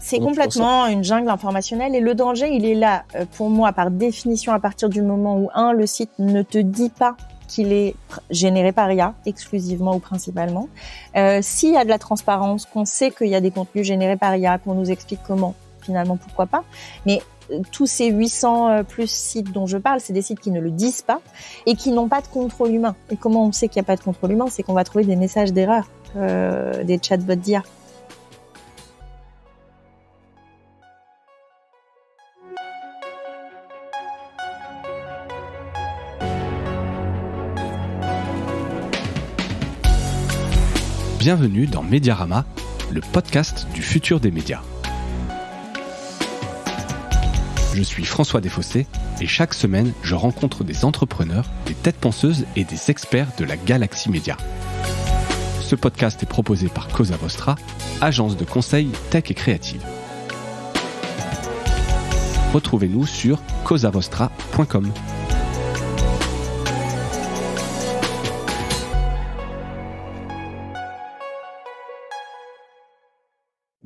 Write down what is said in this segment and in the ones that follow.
C'est complètement une jungle informationnelle et le danger, il est là, pour moi, par définition, à partir du moment où, le site ne te dit pas qu'il est généré par IA, exclusivement ou principalement. S'il y a de la transparence, qu'on sait qu'il y a des contenus générés par IA, qu'on nous explique comment, finalement, pourquoi pas. Mais tous ces 800 plus sites dont je parle, c'est des sites qui ne le disent pas et qui n'ont pas de contrôle humain. Et comment on sait qu'il n'y a pas de contrôle humain? C'est qu'on va trouver des messages d'erreur, des chatbots d'IA. Bienvenue dans Mediarama, le podcast du futur des médias. Je suis François Desfossés et chaque semaine, je rencontre des entrepreneurs, des têtes penseuses et des experts de la galaxie média. Ce podcast est proposé par Cosa Vostra, agence de conseil tech et créative. Retrouvez-nous sur cosavostra.com.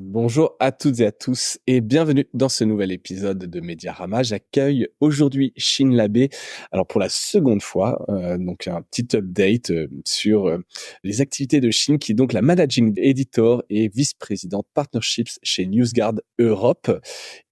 Bonjour à toutes et à tous et bienvenue dans ce nouvel épisode de Mediarama. J'accueille aujourd'hui Chine Labbé. Alors pour la seconde fois, donc un petit update sur les activités de Chine, qui est donc la Managing Editor et vice-présidente Partnerships chez NewsGuard Europe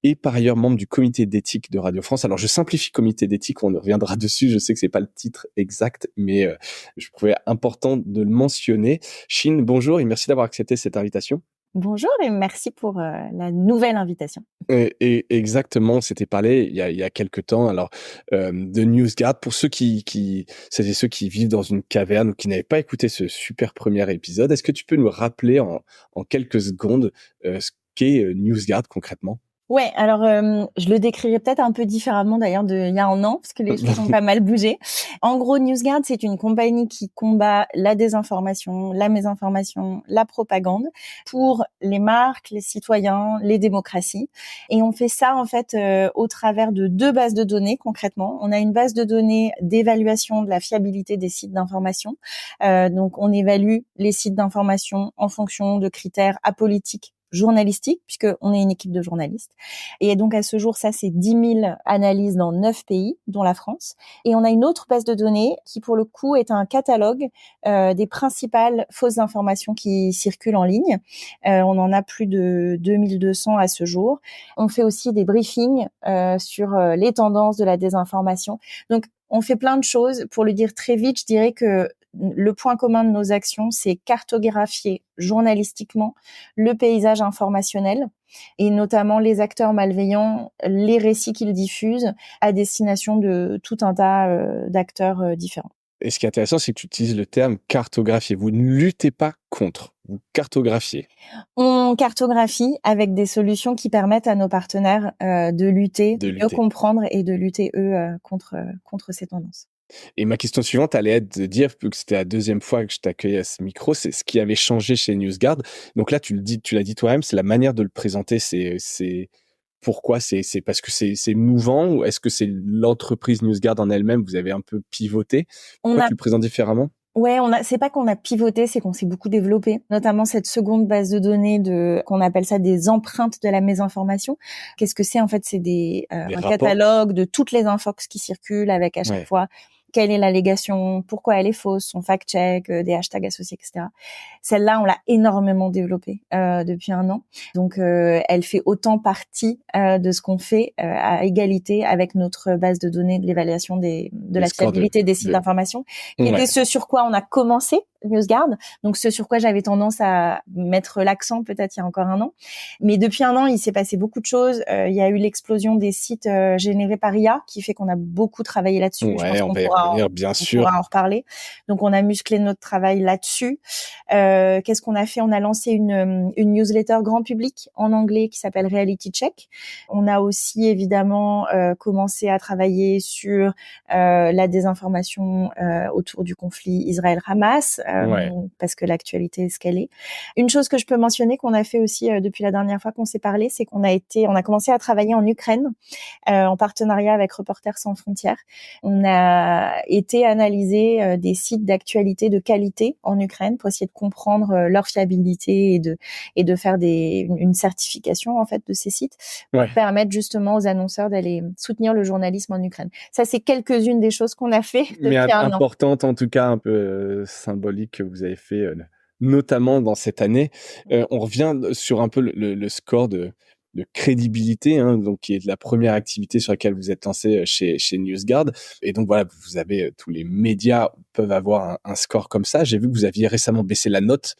et par ailleurs membre du comité d'éthique de Radio France. Alors je simplifie comité d'éthique, on reviendra dessus, je sais que c'est pas le titre exact, mais je trouvais important de le mentionner. Chine, bonjour et merci d'avoir accepté cette invitation. Bonjour et merci pour la nouvelle invitation. Et exactement, on s'était parlé il y a quelques temps. Alors de NewsGuard, pour ceux c'était ceux qui vivent dans une caverne ou qui n'avaient pas écouté ce super premier épisode, est-ce que tu peux nous rappeler en quelques secondes ce qu'est NewsGuard concrètement? Ouais, alors je le décrirais peut-être un peu différemment d'ailleurs d'il y a un an, parce que les choses ont pas mal bougé. En gros, NewsGuard, c'est une compagnie qui combat la désinformation, la mésinformation, la propagande pour les marques, les citoyens, les démocraties. Et on fait ça en fait au travers de 2 bases de données concrètement. On a une base de données d'évaluation de la fiabilité des sites d'information. Donc on évalue les sites d'information en fonction de critères apolitiques, journalistique, puisqu'on est une équipe de journalistes. Et donc, à ce jour, ça, c'est 10 000 analyses dans 9 pays, dont la France. Et on a une autre base de données qui, pour le coup, est un catalogue des principales fausses informations qui circulent en ligne. On en a plus de 2200 à ce jour. On fait aussi des briefings sur les tendances de la désinformation. Donc, on fait plein de choses. Pour le dire très vite, je dirais que le point commun de nos actions, c'est cartographier journalistiquement le paysage informationnel et notamment les acteurs malveillants, les récits qu'ils diffusent à destination de tout un tas d'acteurs différents. Et ce qui est intéressant, c'est que tu utilises le terme cartographier. Vous ne luttez pas contre, vous cartographiez. On cartographie avec des solutions qui permettent à nos partenaires de lutter, de mieux comprendre et de lutter, eux, contre ces tendances. Et ma question suivante allait être de dire, vu que c'était la deuxième fois que je t'accueillais à ce micro, c'est ce qui avait changé chez NewsGuard. Donc là, tu l'as dit toi-même, c'est la manière de le présenter. C'est pourquoi c'est parce que c'est mouvant, ou est-ce que c'est l'entreprise NewsGuard en elle-même, vous avez un peu pivoté? Pourquoi tu le présentes différemment? Ouais, c'est pas qu'on a pivoté, c'est qu'on s'est beaucoup développé, notamment cette seconde base de données qu'on appelle ça des empreintes de la mésinformation. Qu'est-ce que c'est? En fait, c'est un catalogue de toutes les infox qui circulent avec à chaque fois quelle est l'allégation, pourquoi elle est fausse, son fact-check, des hashtags associés, etc. Celle-là, on l'a énormément développée depuis 1 an. Donc, elle fait autant partie de ce qu'on fait à égalité avec notre base de données de l'évaluation de la fiabilité des sites d'information, qui était ce sur quoi on a commencé NewsGuard, donc ce sur quoi j'avais tendance à mettre l'accent peut-être il y a encore 1 an. Mais depuis 1 an, il s'est passé beaucoup de choses. Il y a eu l'explosion des sites générés par IA qui fait qu'on a beaucoup travaillé là-dessus. Ouais, je pense on va y revenir, bien sûr. On pourra en reparler. Donc, on a musclé notre travail là-dessus. Qu'est-ce qu'on a fait? On a lancé une newsletter grand public en anglais qui s'appelle Reality Check. On a aussi évidemment commencé à travailler sur la désinformation autour du conflit Israël-Hamas. Parce que l'actualité est ce qu'elle est. Une chose que je peux mentionner qu'on a fait aussi depuis la dernière fois qu'on s'est parlé, c'est qu'on a commencé à travailler en Ukraine en partenariat avec Reporters sans frontières. On a a été analyser des sites d'actualité de qualité en Ukraine pour essayer de comprendre leur fiabilité et de faire une certification en fait de ces sites pour permettre justement aux annonceurs d'aller soutenir le journalisme en Ukraine. Ça, c'est quelques-unes des choses qu'on a fait depuis un an. Importante, en tout cas un peu symbolique que vous avez fait, notamment dans cette année. On revient sur un peu le score de crédibilité, hein, donc qui est de la première activité sur laquelle vous êtes lancé chez NewsGuard. Et donc voilà, vous avez tous les médias peuvent avoir un score comme ça. J'ai vu que vous aviez récemment baissé la note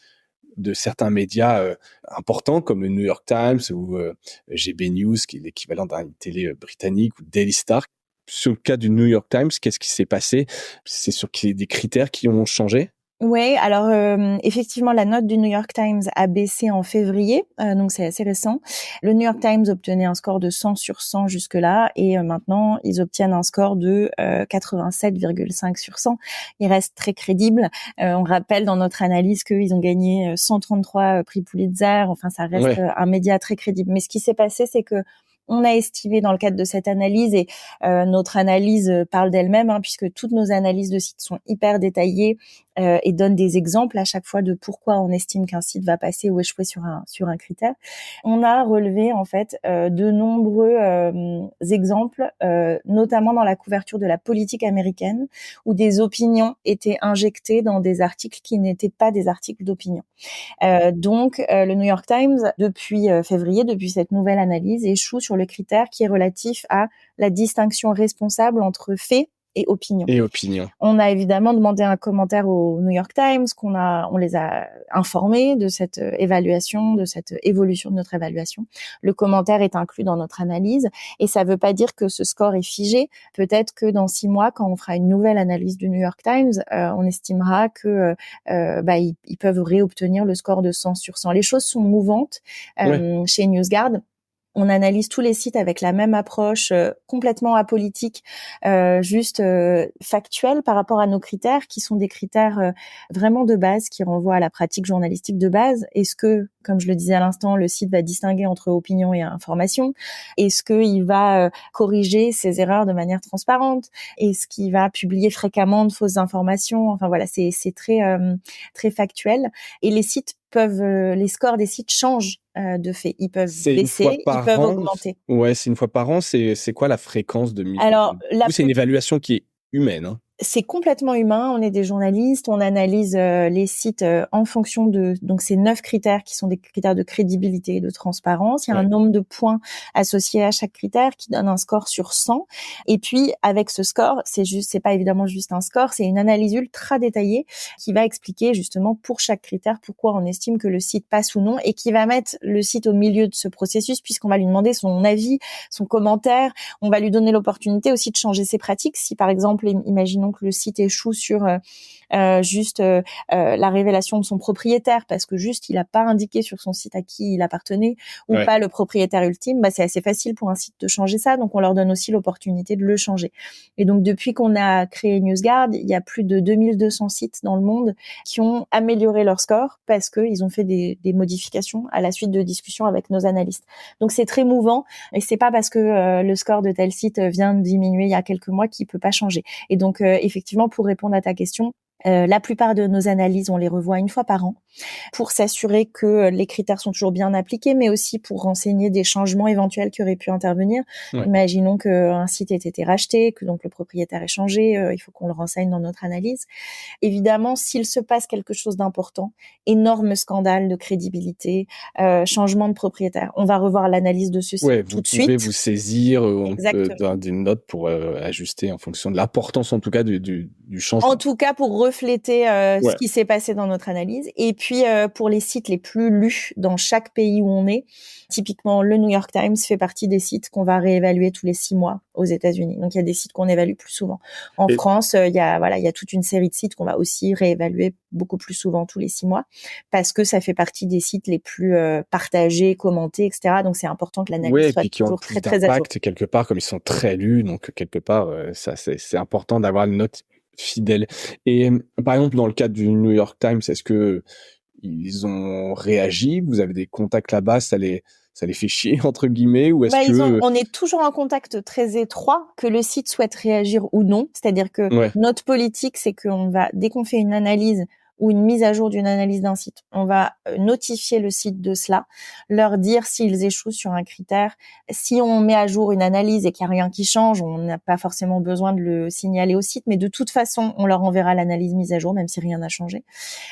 de certains médias importants comme le New York Times ou GB News, qui est l'équivalent d'une télé britannique, ou Daily Star. Sur le cas du New York Times, qu'est-ce qui s'est passé? C'est sur des critères qui ont changé? Oui, alors effectivement, la note du New York Times a baissé en février, donc c'est assez récent. Le New York Times obtenait un score de 100 sur 100 jusque-là, et maintenant, ils obtiennent un score de 87,5 sur 100. Ils restent très crédibles. On rappelle dans notre analyse qu'ils ont gagné 133 prix Pulitzer. Enfin, ça reste un média très crédible. Mais ce qui s'est passé, c'est que on a estimé dans le cadre de cette analyse, et notre analyse parle d'elle-même, hein, puisque toutes nos analyses de sites sont hyper détaillées et donnent des exemples à chaque fois de pourquoi on estime qu'un site va passer ou échouer sur un critère. On a relevé en fait de nombreux exemples, notamment dans la couverture de la politique américaine, où des opinions étaient injectées dans des articles qui n'étaient pas des articles d'opinion. Donc, le New York Times, depuis février, depuis cette nouvelle analyse, échoue sur le critère qui est relatif à la distinction responsable entre faits et opinion. On a évidemment demandé un commentaire au New York Times, on les a informés de cette évaluation, de cette évolution de notre évaluation. Le commentaire est inclus dans notre analyse, et ça veut pas dire que ce score est figé. Peut-être que dans 6 mois, quand on fera une nouvelle analyse du New York Times, on estimera que ils peuvent réobtenir le score de 100 sur 100. Les choses sont mouvantes chez NewsGuard. On analyse tous les sites avec la même approche, complètement apolitique, juste factuelle par rapport à nos critères, qui sont des critères vraiment de base, qui renvoient à la pratique journalistique de base. Est-ce que, comme je le disais à l'instant, le site va distinguer entre opinion et information? Est-ce qu'il va corriger ses erreurs de manière transparente? Est-ce qu'il va publier fréquemment de fausses informations? Enfin voilà, c'est très très factuel. Et les scores des sites changent de fait. Ils peuvent baisser, ils peuvent augmenter. Ouais, c'est une fois par an. C'est quoi la fréquence de mise? Alors, c'est une évaluation qui est humaine, hein. C'est complètement humain. On est des journalistes, on analyse les sites en fonction de ces 9 critères qui sont des critères de crédibilité et de transparence. Il y a un nombre de points associés à chaque critère qui donne un score sur 100. Et puis avec ce score, c'est pas évidemment juste un score, c'est une analyse ultra détaillée qui va expliquer justement pour chaque critère pourquoi on estime que le site passe ou non, et qui va mettre le site au milieu de ce processus, puisqu'on va lui demander son avis, son commentaire. On va lui donner l'opportunité aussi de changer ses pratiques. Si par exemple, imaginons que le site échoue sur juste la révélation de son propriétaire, parce que juste il a pas indiqué sur son site à qui il appartenait, ou pas le propriétaire ultime, c'est assez facile pour un site de changer ça, donc on leur donne aussi l'opportunité de le changer. Et donc depuis qu'on a créé NewsGuard, il y a plus de 2200 sites dans le monde qui ont amélioré leur score parce que ils ont fait des modifications à la suite de discussions avec nos analystes. Donc c'est très mouvant, et c'est pas parce que le score de tel site vient de diminuer il y a quelques mois qu'il peut pas changer. Et donc effectivement, pour répondre à ta question, la plupart de nos analyses, on les revoit une fois par an pour s'assurer que les critères sont toujours bien appliqués, mais aussi pour renseigner des changements éventuels qui auraient pu intervenir. Imaginons qu'un site ait été racheté, que donc le propriétaire ait changé, il faut qu'on le renseigne dans notre analyse. Évidemment, s'il se passe quelque chose d'important, énorme scandale de crédibilité, changement de propriétaire, on va revoir l'analyse de ce site tout de suite. Vous pouvez vous saisir d'une note pour ajuster en fonction de l'importance, en tout cas, du changement. En tout cas, pour refléter ce qui s'est passé dans notre analyse. Et puis, pour les sites les plus lus dans chaque pays où on est, typiquement, le New York Times fait partie des sites qu'on va réévaluer tous les 6 mois aux États-Unis. Donc, il y a des sites qu'on évalue plus souvent. En France, il y a toute une série de sites qu'on va aussi réévaluer beaucoup plus souvent tous les 6 mois, parce que ça fait partie des sites les plus partagés, commentés, etc. Donc, c'est important que l'analyse soit toujours très, très à jour. Quelque part, comme ils sont très lus, donc quelque part, ça, c'est important d'avoir une note fidèle. Et par exemple, dans le cadre du New York Times, est-ce que ils ont réagi? Vous avez des contacts là-bas? Ça ça les fait chier entre guillemets, ou est-ce que on est toujours en contact très étroit, que le site souhaite réagir ou non. C'est-à-dire que ouais, notre politique, c'est qu'on va, dès qu'on fait une analyse ou une mise à jour d'une analyse d'un site, on va notifier le site de cela, leur dire s'ils échouent sur un critère. Si on met à jour une analyse et qu'il n'y a rien qui change, on n'a pas forcément besoin de le signaler au site, mais de toute façon, on leur enverra l'analyse mise à jour, même si rien n'a changé.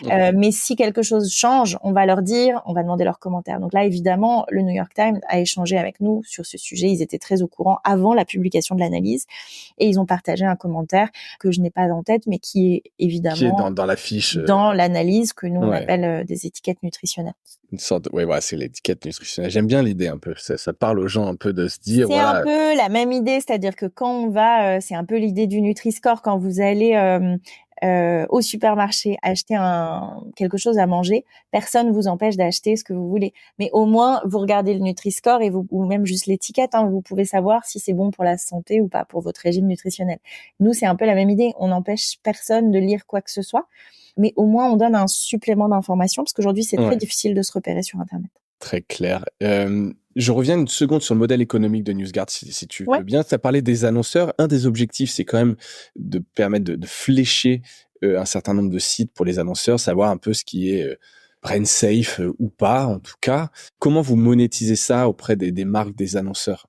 OK. Mais si quelque chose change, on va leur dire, on va demander leurs commentaires. Donc là, évidemment, le New York Times a échangé avec nous sur ce sujet. Ils étaient très au courant avant la publication de l'analyse et ils ont partagé un commentaire que je n'ai pas en tête, mais qui est Qui est évidemment dans la fiche, dans l'analyse que nous on ouais, appelle des étiquettes nutritionnelles. une sorte de ouais, voilà, c'est l'étiquette nutritionnelle. J'aime bien l'idée un peu, ça parle aux gens un peu de se dire, C'est un voilà. peu la même idée, c'est-à-dire que quand on va, c'est un peu l'idée du Nutri-Score, quand vous allez au supermarché acheter quelque chose à manger, personne vous empêche d'acheter ce que vous voulez. Mais au moins, vous regardez le Nutri-Score ou même juste l'étiquette, hein, vous pouvez savoir si c'est bon pour la santé ou pas, pour votre régime nutritionnel. Nous, c'est un peu la même idée. On n'empêche personne de lire quoi que ce soit, mais au moins, on donne un supplément d'information, parce qu'aujourd'hui, c'est très Ouais. difficile de se repérer sur Internet. Très clair. Je reviens une seconde sur le modèle économique de NewsGuard, si tu Ouais. veux bien. Tu as parlé des annonceurs. Un des objectifs, c'est quand même de permettre de flécher un certain nombre de sites pour les annonceurs, savoir un peu ce qui est brain safe ou pas, en tout cas. Comment vous monétisez ça auprès des marques, des annonceurs?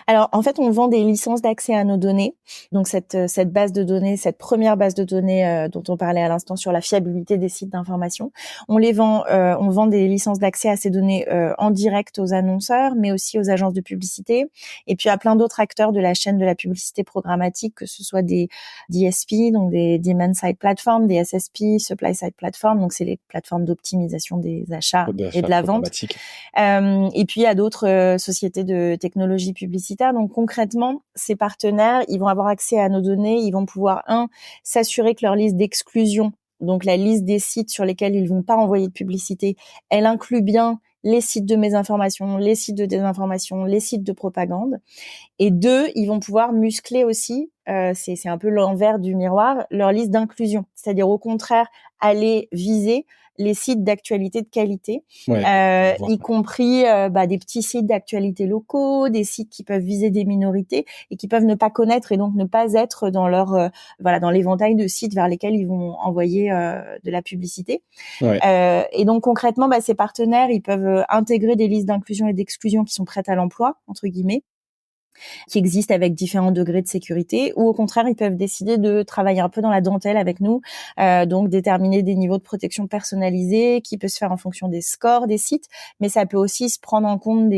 Alors, en fait, on vend des licences d'accès à nos données. Donc, cette base de données, cette première base de données dont on parlait à l'instant sur la fiabilité des sites d'information, on vend des licences d'accès à ces données en direct aux annonceurs, mais aussi aux agences de publicité, et puis à plein d'autres acteurs de la chaîne de la publicité programmatique, que ce soit des DSP, donc des Demand Side Platforms, des SSP, Supply Side Platforms, donc c'est les plateformes d'optimisation des achats et D'achat de la vente. programmatique. Et puis, il y a d'autres sociétés de technologie publicitaire. Donc, concrètement, ces partenaires, ils vont avoir accès à nos données. Ils vont pouvoir, s'assurer que leur liste d'exclusion, donc la liste des sites sur lesquels ils vont pas envoyer de publicité, elle inclut bien les sites de mésinformation, les sites de désinformation, les sites de propagande. Et deux, ils vont pouvoir muscler aussi, c'est un peu l'envers du miroir, leur liste d'inclusion. C'est-à-dire, au contraire, aller viser les sites d'actualité de qualité, Ouais, voir. y compris des petits sites d'actualité locaux, des sites qui peuvent viser des minorités et qui peuvent ne pas connaître et donc ne pas être dans leur dans l'éventail de sites vers lesquels ils vont envoyer de la publicité. Ouais. Et donc concrètement, ces partenaires, ils peuvent intégrer des listes d'inclusion et d'exclusion qui sont prêtes à l'emploi, entre guillemets, qui existent avec différents degrés de sécurité, ou au contraire, ils peuvent décider de travailler un peu dans la dentelle avec nous, donc déterminer des niveaux de protection personnalisés qui peut se faire en fonction des scores des sites, mais ça peut aussi se prendre en compte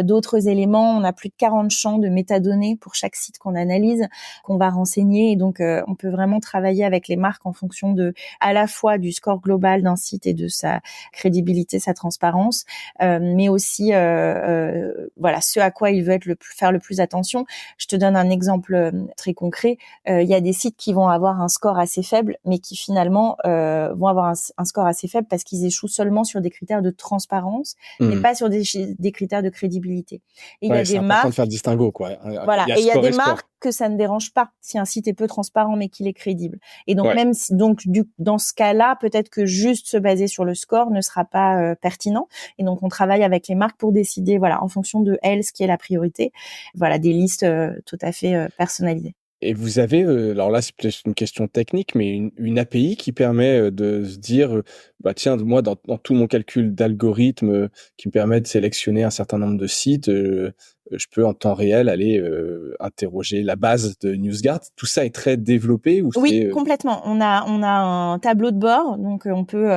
d'autres éléments. On a plus de 40 champs de métadonnées pour chaque site qu'on analyse, qu'on va renseigner, et donc on peut vraiment travailler avec les marques en fonction à la fois du score global d'un site et de sa crédibilité, sa transparence, mais aussi ce à quoi il veut faire le plus attention. Je te donne un exemple très concret. Il y a des sites qui vont avoir un score assez faible, mais qui finalement vont avoir un score assez faible parce qu'ils échouent seulement sur des critères de transparence, mais pas sur des critères de crédibilité. Et il y a Ouais, c'est des important de marques, faire le distinguo, quoi. voilà, Il y a et il y a score des et score. marques que ça ne dérange pas si un site est peu transparent mais qu'il est crédible. Et donc Ouais. même si, dans ce cas-là, peut-être que juste se baser sur le score ne sera pas pertinent. Et donc on travaille avec les marques pour décider, en fonction de elles, ce qui est la priorité. Voilà, des listes tout à fait personnalisées. Et vous avez, alors là, c'est peut-être une question technique, mais une API qui permet de se dire, tiens, moi, dans tout mon calcul d'algorithme qui me permet de sélectionner un certain nombre de sites, je peux en temps réel aller interroger la base de NewsGuard. Tout ça est très développé ou Oui, c'est complètement. On a un tableau de bord, donc on peut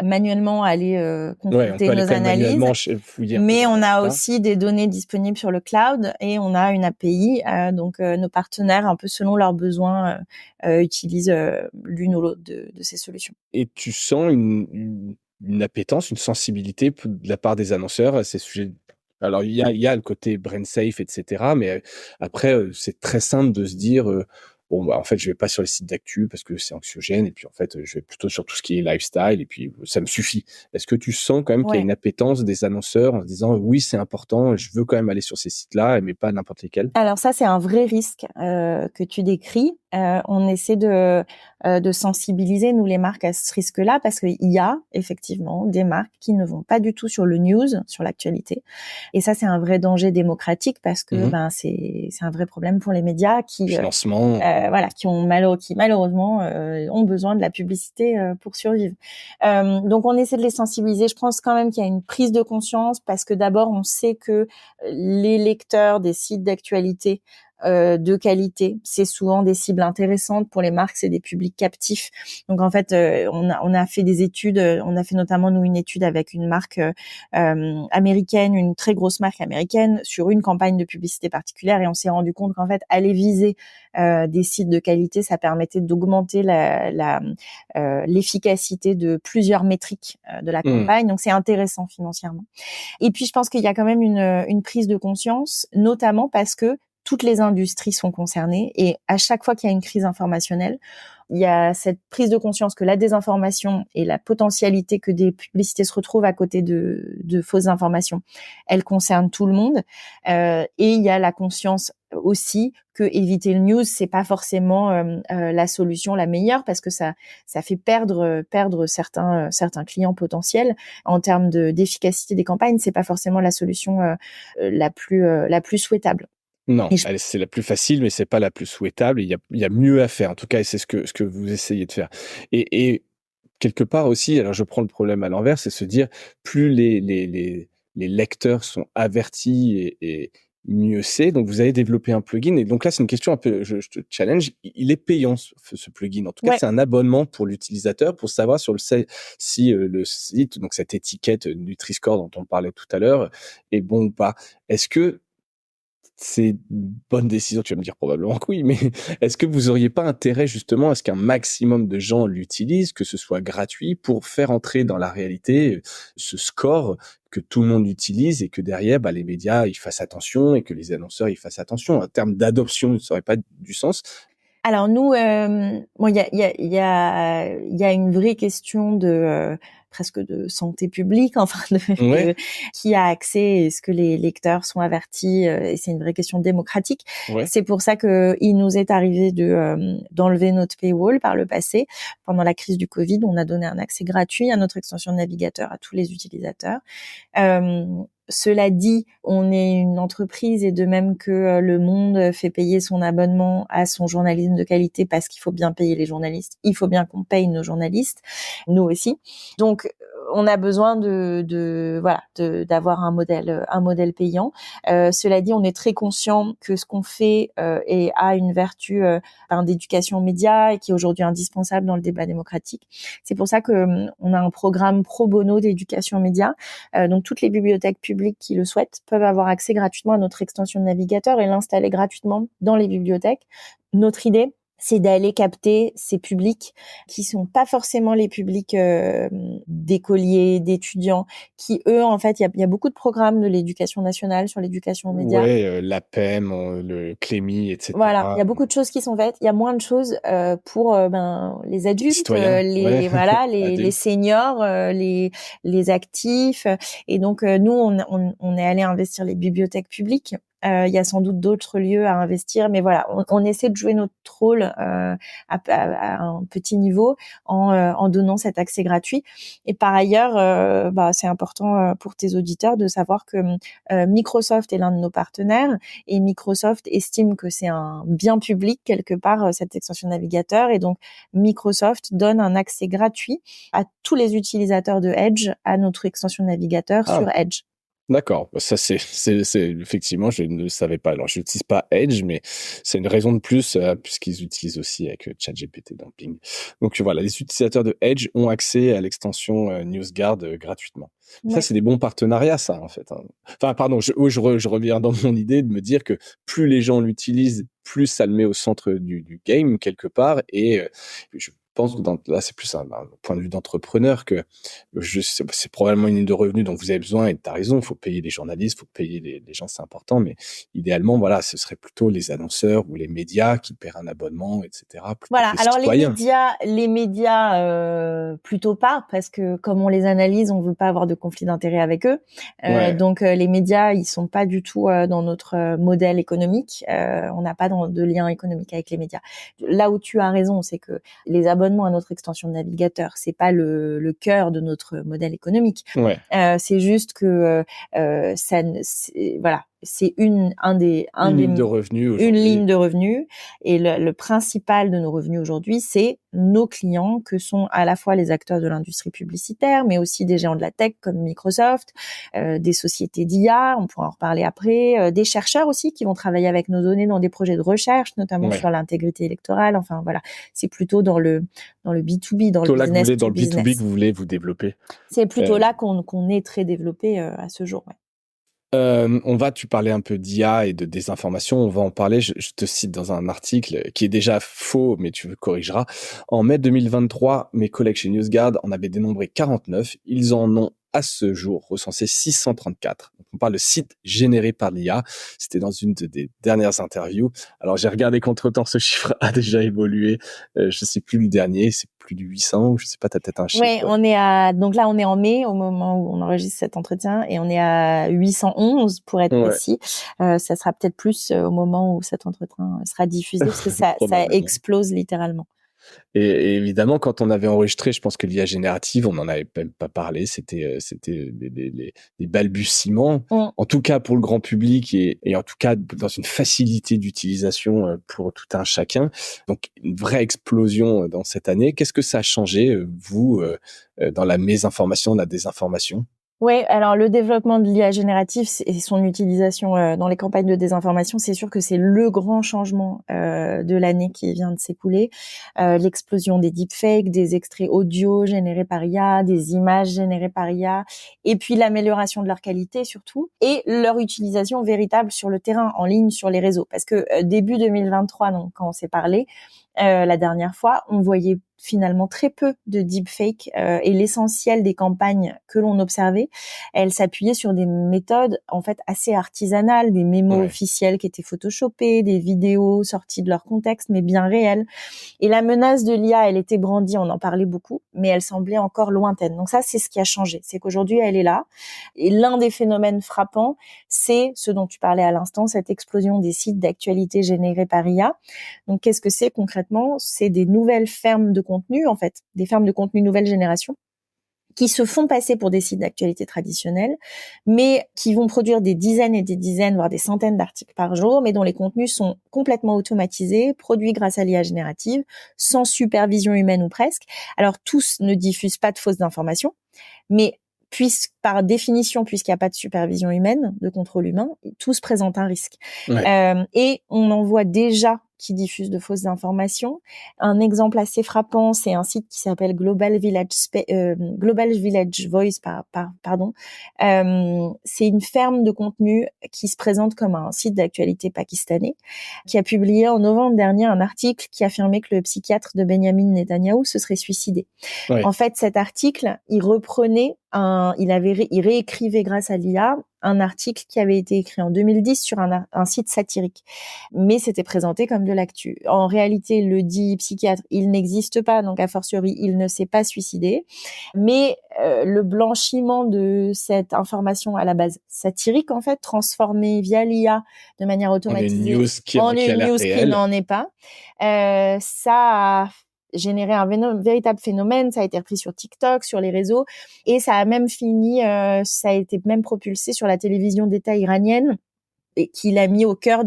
manuellement aller ouais, on consulter peut aller nos quand même analyses. manuellement fouiller un peu Mais dans on a ça. aussi des données disponibles sur le cloud et on a une API. Donc nos partenaires, un peu selon leurs besoins, utilisent l'une ou l'autre de ces solutions. Et tu sens une appétence, une sensibilité de la part des annonceurs à ces sujets? Alors il y a le côté brain safe et cetera, mais après, c'est très simple de se dire, «Bon, en fait, je vais pas sur les sites d'actu parce que c'est anxiogène et puis, en fait, je vais plutôt sur tout ce qui est lifestyle et puis ça me suffit». Est-ce que tu sens quand même qu'il y a Ouais. une appétence des annonceurs en se disant: «Oui, c'est important, je veux quand même aller sur ces sites-là, mais pas n'importe lesquels»? Alors ça, c'est un vrai risque que tu décris. On essaie de sensibiliser, nous, les marques, à ce risque-là, parce qu'il y a effectivement des marques qui ne vont pas du tout sur le news, sur l'actualité. Et ça, c'est un vrai danger démocratique, parce que c'est un vrai problème pour les médias qui financement, qui malheureusement ont besoin de la publicité pour survivre. Donc, on essaie de les sensibiliser. Je pense quand même qu'il y a une prise de conscience, parce que d'abord, on sait que les lecteurs des sites d'actualité de qualité, c'est souvent des cibles intéressantes pour les marques, c'est des publics captifs. Donc en fait, on a fait des études, on a fait notamment nous une étude avec une marque américaine, une très grosse marque américaine, sur une campagne de publicité particulière, et on s'est rendu compte qu'en fait, aller viser des sites de qualité, ça permettait d'augmenter l'efficacité de plusieurs métriques de la campagne. Donc c'est intéressant financièrement. Et puis je pense qu'il y a quand même une prise de conscience, notamment parce que toutes les industries sont concernées, et à chaque fois qu'il y a une crise informationnelle, il y a cette prise de conscience que la désinformation et la potentialité que des publicités se retrouvent à côté de fausses informations, elles concernent tout le monde. Et il y a la conscience aussi que éviter le news, c'est pas forcément la solution la meilleure, parce que ça fait perdre certains clients potentiels. En termes d'efficacité des campagnes, c'est pas forcément la solution la plus souhaitable. Non, c'est la plus facile, mais c'est pas la plus souhaitable. Il y a mieux à faire, en tout cas, et c'est ce que vous essayez de faire. Et quelque part aussi, alors je prends le problème à l'envers, c'est se dire, plus les lecteurs sont avertis et mieux c'est. Donc vous avez développé un plugin, et donc là c'est une question un peu, je te challenge. Il est payant, ce plugin. En tout cas, c'est un abonnement pour l'utilisateur, pour savoir sur le site si le site, donc cette étiquette Nutri-Score dont on parlait tout à l'heure, est bon ou pas. Est-ce que c'est une bonne décision? Tu vas me dire probablement que oui, mais est-ce que vous auriez pas intérêt justement à ce qu'un maximum de gens l'utilisent, que ce soit gratuit, pour faire entrer dans la réalité ce score que tout le monde utilise, et que derrière, les médias ils fassent attention, et que les annonceurs ils fassent attention? En termes d'adoption, ça aurait pas du sens? Alors nous, il y a une vraie question de presque de santé publique, enfin qui a accès, est-ce que les lecteurs sont avertis, et c'est une vraie question démocratique. C'est pour ça que il nous est arrivé d'enlever notre paywall par le passé. Pendant la crise du Covid, on a donné un accès gratuit à notre extension de navigateur à tous les utilisateurs. Cela dit, on est une entreprise, et de même que Le Monde fait payer son abonnement à son journalisme de qualité, parce qu'il faut bien payer les journalistes, il faut bien qu'on paye nos journalistes, nous aussi. Donc on a besoin d'avoir un modèle payant. Cela dit, on est très conscient que ce qu'on fait a une vertu d'éducation aux médias, et qui est aujourd'hui indispensable dans le débat démocratique. C'est pour ça que on a un programme pro bono d'éducation aux médias. Donc toutes les bibliothèques publiques qui le souhaitent peuvent avoir accès gratuitement à notre extension de navigateur et l'installer gratuitement dans les bibliothèques. Notre idée, c'est d'aller capter ces publics qui sont pas forcément les publics d'écoliers, d'étudiants, qui eux, en fait, il y a beaucoup de programmes de l'éducation nationale sur l'éducation aux médias. L'APEM, le Clémy, etc. Voilà, il y a beaucoup de choses qui sont faites. Il y a moins de choses pour les adultes, les seniors, les actifs. Et donc nous, on est allé investir les bibliothèques publiques. Il y a sans doute d'autres lieux à investir, mais voilà, on essaie de jouer notre rôle à un petit niveau en donnant cet accès gratuit. Et par ailleurs, c'est important pour tes auditeurs de savoir que Microsoft est l'un de nos partenaires, et Microsoft estime que c'est un bien public quelque part, cette extension navigateur, et donc Microsoft donne un accès gratuit à tous les utilisateurs de Edge à notre extension navigateur sur Edge. D'accord, ça c'est effectivement, je ne le savais pas. Alors je n'utilise pas Edge, mais c'est une raison de plus, puisqu'ils utilisent aussi avec ChatGPT dans Bing. Donc voilà, les utilisateurs de Edge ont accès à l'extension NewsGuard gratuitement. Ça, c'est des bons partenariats, ça, en fait. Enfin, pardon, je reviens dans mon idée de me dire que plus les gens l'utilisent, plus ça le met au centre du game quelque part, et je pense que là, c'est plus un point de vue d'entrepreneur que c'est probablement une ligne de revenus dont vous avez besoin, et tu as raison, il faut payer les journalistes, il faut payer les gens, c'est important, mais idéalement, voilà, ce serait plutôt les annonceurs ou les médias qui paieraient un abonnement, etc., plutôt Voilà. que les Alors citoyens. les médias plutôt pas, parce que comme on les analyse, on veut pas avoir de conflit d'intérêt avec eux. Ouais, Donc les médias, ils sont pas du tout dans notre modèle économique. On n'a pas de lien économique avec les médias. Là où tu as raison, c'est que les abonnements à notre extension de navigateur, c'est pas le cœur de notre modèle économique. ouais. C'est juste que voilà, c'est une Ligne de revenus une aujourd'hui. ligne de revenus, et le principal de nos revenus aujourd'hui, c'est nos clients, que sont à la fois les acteurs de l'industrie publicitaire, mais aussi des géants de la tech comme Microsoft, des sociétés d'IA, on pourra en reparler après, des chercheurs aussi qui vont travailler avec nos données dans des projets de recherche, notamment Ouais. sur l'intégrité électorale. Enfin voilà, c'est plutôt dans le B2B, dans le Plutôt là que vous business voulez, dans to le B2B, business. que vous voulez vous développer. C'est plutôt Euh, là qu'on est très développé à ce jour. Ouais. tu parlais un peu d'IA et de désinformation, on va en parler. Je te cite dans un article qui est déjà faux, mais tu me corrigeras. En mai 2023, mes collègues chez NewsGuard en avaient dénombré 49. Ils en ont à ce jour recensé 634. Donc, on parle de sites générés par l'IA. C'était dans une des dernières interviews. Alors j'ai regardé qu'entre-temps, ce chiffre a déjà évolué. Je sais plus le dernier, c'est plus de 800, ou je sais pas, t'as peut-être un Ouais, chiffre. donc là on est en mai au moment où on enregistre cet entretien, et on est à 811 pour être Ouais, précis. Ça sera peut-être plus au moment où cet entretien sera diffusé, parce que ça probablement. explose littéralement. Et évidemment, quand on avait enregistré, je pense que l'IA générative, on n'en avait même pas parlé. C'était des balbutiements, Mm. en tout cas pour le grand public, et en tout cas dans une facilité d'utilisation pour tout un chacun. Donc une vraie explosion dans cette année. Qu'est-ce que ça a changé, vous, dans la mésinformation, la désinformation? Ouais, alors le développement de l'IA générative et son utilisation dans les campagnes de désinformation, c'est sûr que c'est le grand changement de l'année qui vient de s'écouler. L'explosion des deepfakes, des extraits audio générés par IA, des images générées par IA, et puis l'amélioration de leur qualité surtout, et leur utilisation véritable sur le terrain, en ligne, sur les réseaux. Parce que début 2023, donc quand on s'est parlé la dernière fois, on voyait finalement très peu de deepfake, et l'essentiel des campagnes que l'on observait, elles s'appuyaient sur des méthodes en fait assez artisanales, des mémos Ouais. officiels qui étaient photoshopés, des vidéos sorties de leur contexte mais bien réelles. Et la menace de l'IA, elle était brandie, on en parlait beaucoup, mais elle semblait encore lointaine. Donc ça, c'est ce qui a changé, c'est qu'aujourd'hui elle est là. Et l'un des phénomènes frappants, c'est ce dont tu parlais à l'instant, cette explosion des sites d'actualité générés par IA. Donc qu'est-ce que c'est concrètement? C'est des nouvelles fermes de contenu, en fait, des fermes de contenu nouvelle génération, qui se font passer pour des sites d'actualité traditionnels, mais qui vont produire des dizaines et des dizaines, voire des centaines d'articles par jour, mais dont les contenus sont complètement automatisés, produits grâce à l'IA générative, sans supervision humaine ou presque. Alors tous ne diffusent pas de fausses informations, mais par définition, puisqu'il n'y a pas de supervision humaine, de contrôle humain, tous présentent un risque. Ouais. Et on en voit déjà qui diffusent de fausses informations. Un exemple assez frappant, c'est un site qui s'appelle Global Village Voice, pardon. C'est une ferme de contenu qui se présente comme un site d'actualité pakistanais, qui a publié en novembre dernier un article qui affirmait que le psychiatre de Benjamin Netanyahou se serait suicidé. Ouais. En fait, cet article, il réécrivait grâce à l'IA un article qui avait été écrit en 2010 sur un site satirique. Mais c'était présenté comme de l'actu. En réalité, le dit psychiatre, il n'existe pas, donc a fortiori, il ne s'est pas suicidé. Mais le blanchiment de cette information à la base satirique, en fait, transformée via l'IA de manière automatisée En une news qui n'en est pas, ça a généré un véritable phénomène. Ça a été repris sur TikTok, sur les réseaux, et ça a même ça a été même propulsé sur la télévision d'État iranienne, et qui l'a mis au cœur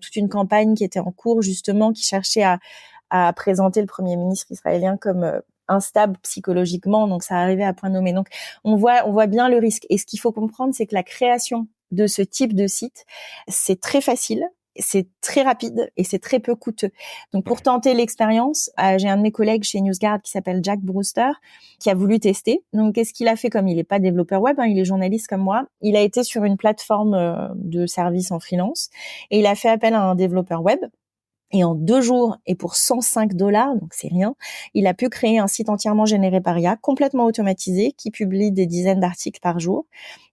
toute une campagne qui était en cours, justement, qui cherchait à présenter le premier ministre israélien comme instable psychologiquement. Donc ça arrivait à point nommé. Donc on voit bien le risque. Et ce qu'il faut comprendre, c'est que la création de ce type de site, c'est très facile, c'est très rapide et c'est très peu coûteux. Donc pour tenter l'expérience, j'ai un de mes collègues chez NewsGuard qui s'appelle Jack Brewster, qui a voulu tester. Donc qu'est-ce qu'il a fait? Comme il n'est pas développeur web, il est journaliste comme moi, il a été sur une plateforme de service en freelance, et il a fait appel à un développeur web. Et en 2 jours et pour $105, donc c'est rien, il a pu créer un site entièrement généré par IA, complètement automatisé, qui publie des dizaines d'articles par jour.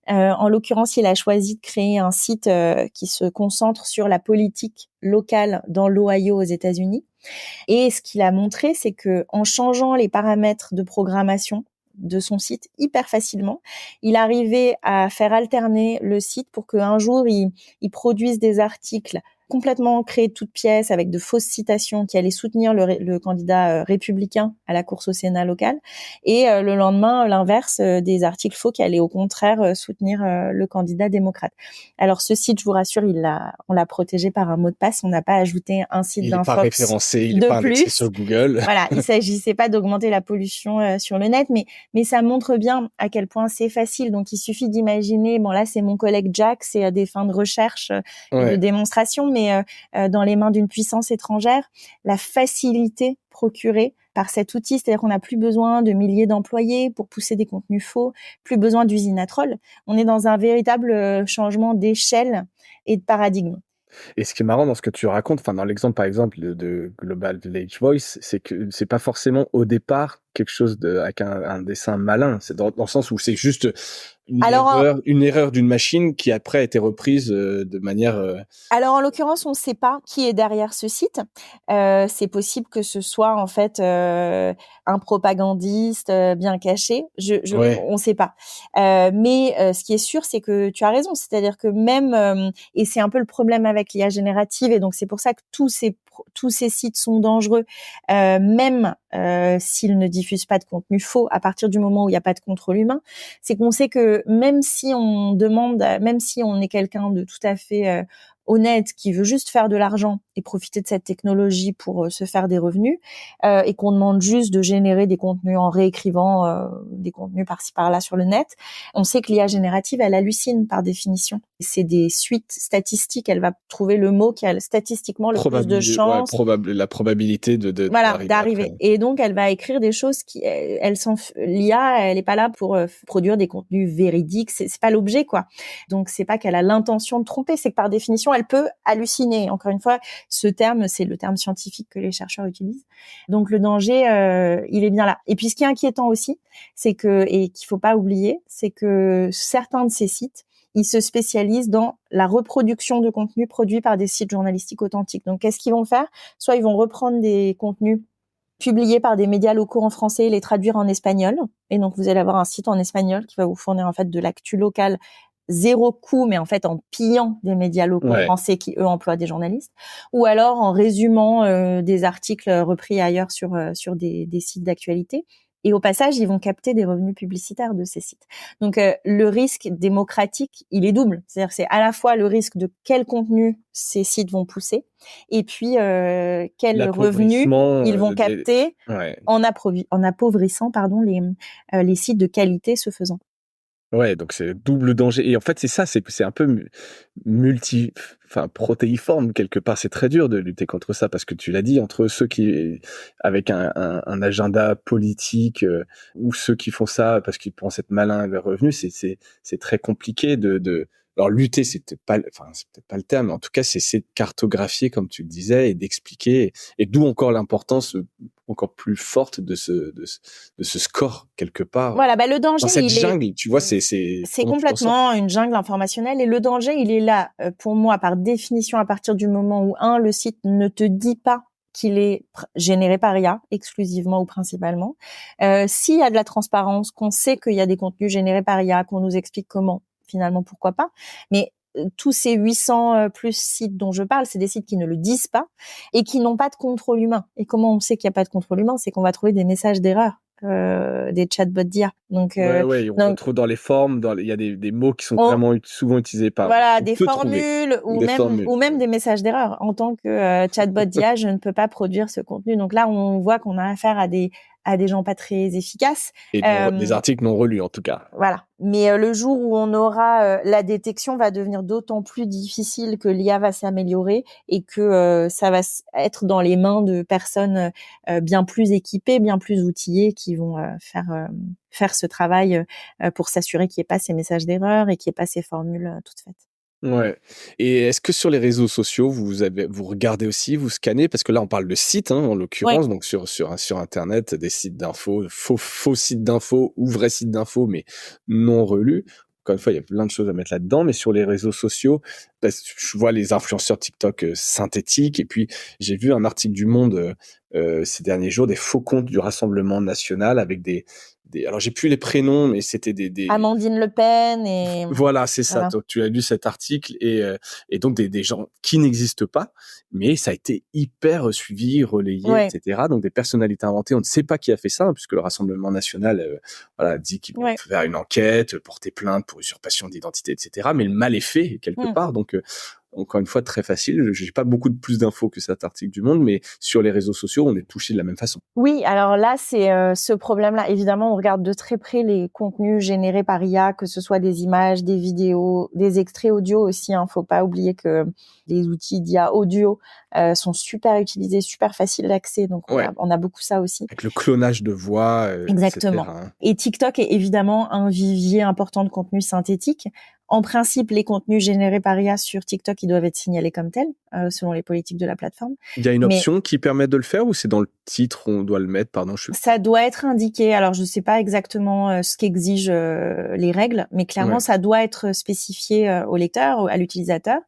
En l'occurrence, il a choisi de créer un site qui se concentre sur la politique locale dans l'Ohio aux États-Unis. Et ce qu'il a montré, c'est que en changeant les paramètres de programmation de son site hyper facilement, il arrivait à faire alterner le site pour qu'un jour, il produise des articles complètement créés de toutes pièces avec de fausses citations qui allaient soutenir le candidat républicain à la course au Sénat local, et le lendemain, l'inverse, des articles faux qui allaient au contraire soutenir le candidat démocrate. Alors ce site, je vous rassure, on l'a protégé par un mot de passe, on n'a pas ajouté un site Il n'est pas d'infox référencé, il n'est de pas indexé plus. sur Google. Voilà, il s'agissait pas d'augmenter la pollution sur le net, mais ça montre bien à quel point c'est facile. Donc il suffit d'imaginer, bon là c'est mon collègue Jack, c'est à des fins de recherche et de démonstration, mais dans les mains d'une puissance étrangère, la facilité procurée par cet outil, c'est-à-dire qu'on n'a plus besoin de milliers d'employés pour pousser des contenus faux, plus besoin d'usines à trolls. On est dans un véritable changement d'échelle et de paradigme. Et ce qui est marrant dans ce que tu racontes, enfin dans l'exemple par exemple de Global Village Voice, c'est que c'est pas forcément au départ quelque chose avec un dessin malin. C'est dans le sens où c'est juste une erreur d'une machine qui après a été reprise de manière. Alors en l'occurrence, on ne sait pas qui est derrière ce site. C'est possible que ce soit en fait un propagandiste bien caché. On ne sait pas. Mais ce qui est sûr, c'est que tu as raison. C'est-à-dire que même et c'est un peu le problème avec l'IA générative, et donc c'est pour ça que tous ces sites sont dangereux, même s'ils ne diffusent pas de contenu faux, à partir du moment où il n'y a pas de contrôle humain. C'est qu'on sait que même si on est quelqu'un de tout à fait honnête, qui veut juste faire de l'argent et profiter de cette technologie pour se faire des revenus, et qu'on demande juste de générer des contenus en réécrivant des contenus par-ci par-là sur le net, on sait que l'IA générative, elle hallucine par définition. C'est des suites statistiques, elle va trouver le mot qui a statistiquement le plus de chances. La probabilité d'arriver. Et donc, elle va écrire des choses l'IA, elle est pas là pour produire des contenus véridiques. C'est pas l'objet, quoi. Donc, c'est pas qu'elle a l'intention de tromper, c'est que par définition, elle peut halluciner. Encore une fois, ce terme, c'est le terme scientifique que les chercheurs utilisent. Donc, le danger, il est bien là. Et puis, ce qui est inquiétant aussi, et qu'il faut pas oublier, c'est que certains de ces sites, ils se spécialisent dans la reproduction de contenus produits par des sites journalistiques authentiques. Donc, qu'est-ce qu'ils vont faire? Soit ils vont reprendre des contenus publiés par des médias locaux en français et les traduire en espagnol. Et donc, vous allez avoir un site en espagnol qui va vous fournir en fait de l'actu locale, zéro coût, mais en fait en pillant des médias locaux français qui, eux, emploient des journalistes. Ou alors en résumant des articles repris ailleurs sur des sites d'actualité. Et au passage, ils vont capter des revenus publicitaires de ces sites. Donc, le risque démocratique, il est double. C'est-à-dire, c'est à la fois le risque de quel contenu ces sites vont pousser, et puis quels revenus ils vont capter en appauvrissant les sites de qualité ce faisant. Ouais, donc c'est double danger. Et en fait, c'est ça, c'est un peu protéiforme quelque part. C'est très dur de lutter contre ça parce que tu l'as dit, entre ceux qui, avec un agenda politique, ou ceux qui font ça parce qu'ils pensent être malins à leurs revenus, c'est très compliqué alors lutter, c'est peut-être pas le terme, mais en tout cas, c'est de cartographier, comme tu le disais, et d'expliquer, et d'où encore l'importance encore plus forte de ce score quelque part. Voilà, le danger, dans cette jungle, tu vois, c'est complètement une jungle informationnelle, et le danger, il est là pour moi par définition à partir du moment où le site ne te dit pas qu'il est généré par IA exclusivement ou principalement. S'il y a de la transparence, qu'on sait qu'il y a des contenus générés par IA, qu'on nous explique comment, finalement, pourquoi pas. Mais tous ces 800 plus sites dont je parle, c'est des sites qui ne le disent pas et qui n'ont pas de contrôle humain. Et comment on sait qu'il n'y a pas de contrôle humain? C'est qu'on va trouver des messages d'erreur. Des chatbots d'IA. Donc, on retrouve dans les formes, il y a des mots qui sont vraiment souvent utilisés par. Voilà, des formules ou même des messages d'erreur. En tant que chatbot d'IA, je ne peux pas produire ce contenu. Donc là, on voit qu'on a affaire à des gens pas très efficaces. Et des articles non relus, en tout cas. Voilà. Mais le jour où on aura la détection va devenir d'autant plus difficile que l'IA va s'améliorer et que ça va être dans les mains de personnes bien plus équipées, bien plus outillées, qui vont faire ce travail pour s'assurer qu'il n'y ait pas ces messages d'erreur et qu'il n'y ait pas ces formules toutes faites. Ouais. Et est-ce que sur les réseaux sociaux, vous regardez aussi, vous scannez? Parce que là, on parle de sites, hein, en Ouais. l'occurrence, donc sur internet, des sites d'infos, faux sites d'infos ou vrais sites d'infos, mais non relus. Encore une fois, il y a plein de choses à mettre là-dedans, mais sur les réseaux sociaux, parce que je vois les influenceurs TikTok synthétiques, et puis j'ai vu un article du Monde ces derniers jours, des faux comptes du Rassemblement national avec alors j'ai plus les prénoms, mais c'était des Amandine Le Pen et voilà, c'est ça. voilà. Donc, tu as lu cet article et donc des gens qui n'existent pas, mais ça a été hyper suivi, relayé, Ouais, etc. Donc des personnalités inventées. On ne sait pas qui a fait ça, hein, puisque le Rassemblement national, voilà, dit qu'ils vont ouais. faire une enquête, porter plainte pour usurpation d'identité, etc. Mais le mal est fait quelque Mmh. part. Donc encore une fois, très facile. J'ai pas beaucoup de plus d'infos que cet article du Monde, mais sur les réseaux sociaux, on est touché de la même façon. Oui, alors là, c'est ce problème-là. Évidemment, on regarde de très près les contenus générés par IA, que ce soit des images, des vidéos, des extraits audio aussi. Hein. Faut pas oublier que les outils d'IA audio sont super utilisés, super faciles d'accès. Donc, Ouais, on a beaucoup ça aussi. avec le clonage de voix, Exactement. etc., hein. Et TikTok est évidemment un vivier important de contenu synthétique. En principe, les contenus générés par IA sur TikTok, ils doivent être signalés comme tels, selon les politiques de la plateforme. Il y a une Mais option qui permet de le faire ou c'est dans le titre, on doit le mettre? Pardon, ça doit être indiqué. Alors, je sais pas exactement ce qu'exigent les règles, mais clairement, Ouais. ça doit être spécifié au lecteur, à l'utilisateur.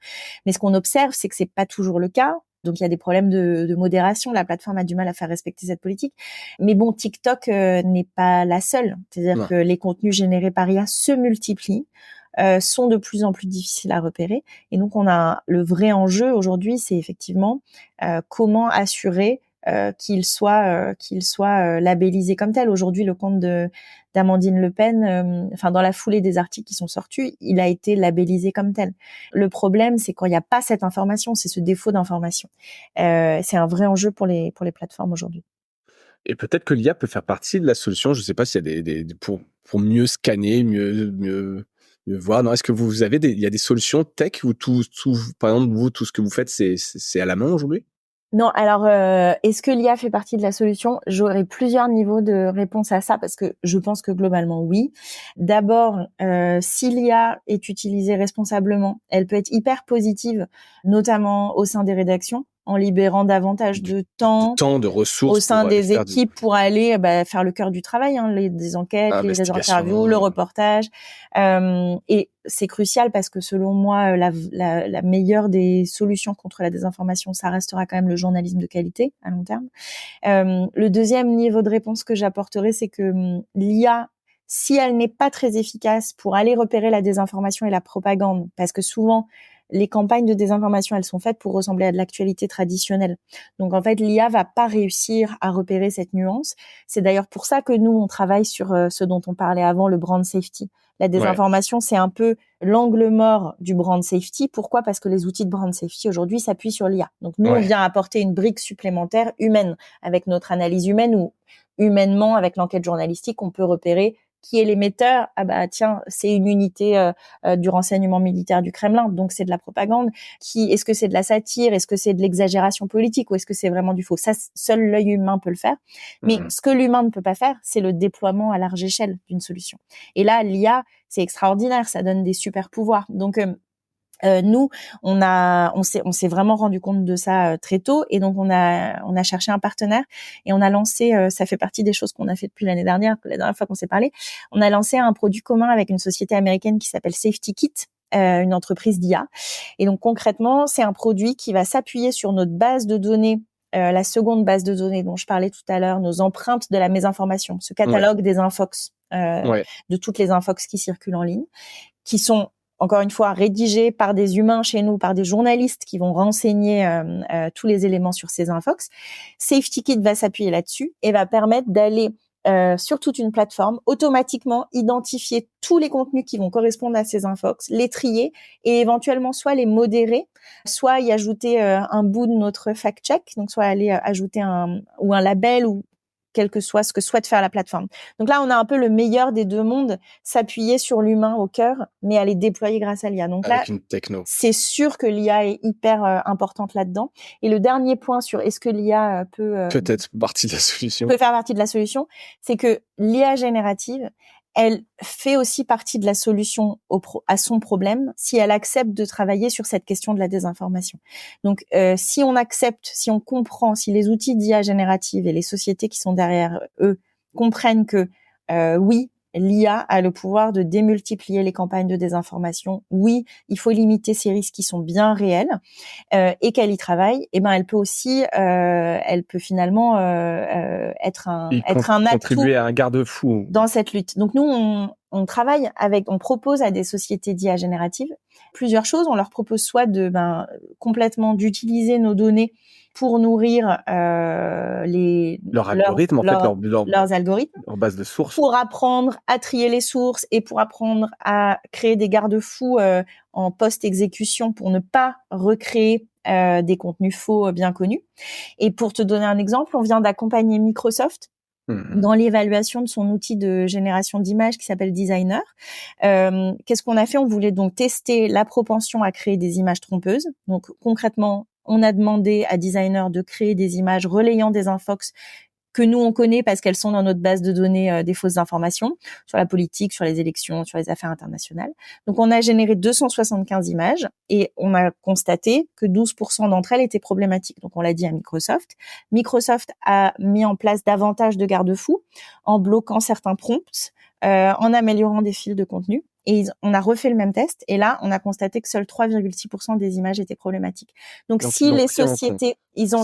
Mais ce qu'on observe, c'est que c'est pas toujours le cas. Donc, il y a des problèmes de modération. La plateforme a du mal à faire respecter cette politique. Mais bon, TikTok n'est pas la seule. C'est-à-dire Non. que les contenus générés par IA se multiplient, sont de plus en plus difficiles à repérer. Et donc, on a le vrai enjeu aujourd'hui, c'est effectivement comment assurer qu'il soit labellisé comme tel. Aujourd'hui, le compte d'Amandine Le Pen, enfin dans la foulée des articles qui sont sortis, il a été labellisé comme tel. Le problème, c'est quand il n'y a pas cette information, c'est ce défaut d'information. C'est un vrai enjeu pour les plateformes aujourd'hui. Et peut-être que l'IA peut faire partie de la solution. Je ne sais pas s'il y a pour mieux scanner, mieux voir. Non, est-ce que vous avez il y a des solutions tech où par exemple, vous, tout ce que vous faites, c'est à la main aujourd'hui? Non, alors est-ce que l'IA fait partie de la solution? J'aurais plusieurs niveaux de réponse à ça parce que je pense que globalement oui. D'abord, si l'IA est utilisée responsablement, elle peut être hyper positive, notamment au sein des rédactions, en libérant davantage Du de de temps temps, de au ressources sein pour aller des faire du équipes pour aller faire le cœur du travail, hein, des enquêtes, les interviews, le investigation. reportage. Et c'est crucial parce que selon moi, la meilleure des solutions contre la désinformation, ça restera quand même le journalisme de qualité à long terme. Le deuxième niveau de réponse que j'apporterai, c'est que l'IA, si elle n'est pas très efficace pour aller repérer la désinformation et la propagande, parce que souvent, les campagnes de désinformation, elles sont faites pour ressembler à de l'actualité traditionnelle. Donc en fait, l'IA va pas réussir à repérer cette nuance. C'est d'ailleurs pour ça que nous, on travaille sur ce dont on parlait avant, le brand safety. La Ouais, désinformation, c'est un peu l'angle mort du brand safety. Pourquoi? Parce que les outils de brand safety aujourd'hui s'appuient sur l'IA. Donc nous, on ouais. vient apporter une brique supplémentaire humaine avec notre analyse humaine ou humainement avec l'enquête journalistique, on peut repérer qui est l'émetteur. Ah bah tiens, c'est une unité du renseignement militaire du Kremlin, donc c'est de la propagande. Est-ce que c'est de la satire? Est-ce que c'est de l'exagération politique ou est-ce que c'est vraiment du faux? Ça, seul l'œil humain peut le faire. Mais Mmh. ce que l'humain ne peut pas faire, c'est le déploiement à large échelle d'une solution. Et là, l'IA, c'est extraordinaire, ça donne des super pouvoirs. Donc nous, on s'est vraiment rendu compte de ça très tôt, et donc on a cherché un partenaire et on a lancé. Ça fait partie des choses qu'on a fait depuis l'année dernière, la dernière fois qu'on s'est parlé. On a lancé un produit commun avec une société américaine qui s'appelle Safety Kit, une entreprise d'IA. Et donc concrètement, c'est un produit qui va s'appuyer sur notre base de données. La seconde base de données dont je parlais tout à l'heure, nos empreintes de la mésinformation, ce Ouais, catalogue des infox, ouais. de toutes les infox qui circulent en ligne, qui sont encore une fois rédigés par des humains chez nous, par des journalistes qui vont renseigner tous les éléments sur ces infox. SafetyKit va s'appuyer là-dessus et va permettre d'aller sur toute une plateforme, automatiquement identifier tous les contenus qui vont correspondre à ces infox, les trier et éventuellement soit les modérer, soit y ajouter un bout de notre fact-check, donc soit aller ajouter un label ou quel que soit ce que souhaite faire la plateforme. Donc là, on a un peu le meilleur des deux mondes, s'appuyer sur l'humain au cœur, mais à les déployer grâce à l'IA. Donc là, Avec une techno. c'est sûr que l'IA est hyper importante là-dedans. Et le dernier point sur est-ce que l'IA Peut-être partie de la solution. peut faire partie de la solution, c'est que l'IA générative, elle fait aussi partie de la solution à son problème si elle accepte de travailler sur cette question de la désinformation. Donc, si on accepte, si on comprend, si les outils d'IA générative et les sociétés qui sont derrière eux comprennent que oui, l'IA a le pouvoir de démultiplier les campagnes de désinformation. Oui, il faut limiter ces risques qui sont bien réels et qu'elle y travaille. Et ben, elle peut aussi, elle peut finalement être un atout contribuer à un garde-fou dans cette lutte. Donc nous, on travaille on propose à des sociétés d'IA générative plusieurs choses. On leur propose soit de complètement d'utiliser nos données pour nourrir leurs algorithmes, leurs algorithmes, leur base de sources, pour apprendre à trier les sources et pour apprendre à créer des garde-fous en post-exécution pour ne pas recréer des contenus faux bien connus. Et pour te donner un exemple, on vient d'accompagner Microsoft dans l'évaluation de son outil de génération d'images qui s'appelle Designer. Qu'est-ce qu'on a fait? On voulait donc tester la propension à créer des images trompeuses. Donc concrètement, on a demandé à Designer de créer des images relayant des infox que nous on connaît parce qu'elles sont dans notre base de données des fausses informations sur la politique, sur les élections, sur les affaires internationales. Donc on a généré 275 images et on a constaté que 12% d'entre elles étaient problématiques. Donc on l'a dit à Microsoft. Microsoft a mis en place davantage de garde-fous en bloquant certains prompts, en améliorant des fils de contenu. Et on a refait le même test et là, on a constaté que seuls 3,6% des images étaient problématiques. Donc si les sociétés, ils ont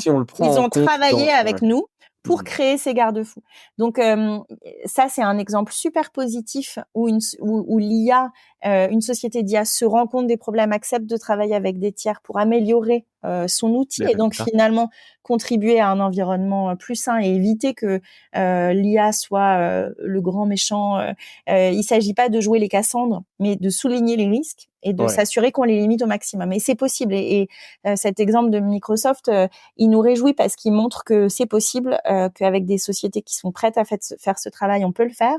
travaillé avec nous pour créer ces garde-fous. Donc ça, c'est un exemple super positif où l'IA, une société d'IA se rend compte des problèmes, accepte de travailler avec des tiers pour améliorer son outil et donc finalement contribuer à un environnement plus sain et éviter que l'IA soit le grand méchant. Il s'agit pas de jouer les Cassandres, mais de souligner les risques et de s'assurer qu'on les limite au maximum. Et c'est possible. Et cet exemple de Microsoft, il nous réjouit parce qu'il montre que c'est possible, qu'avec des sociétés qui sont prêtes à faire ce travail, on peut le faire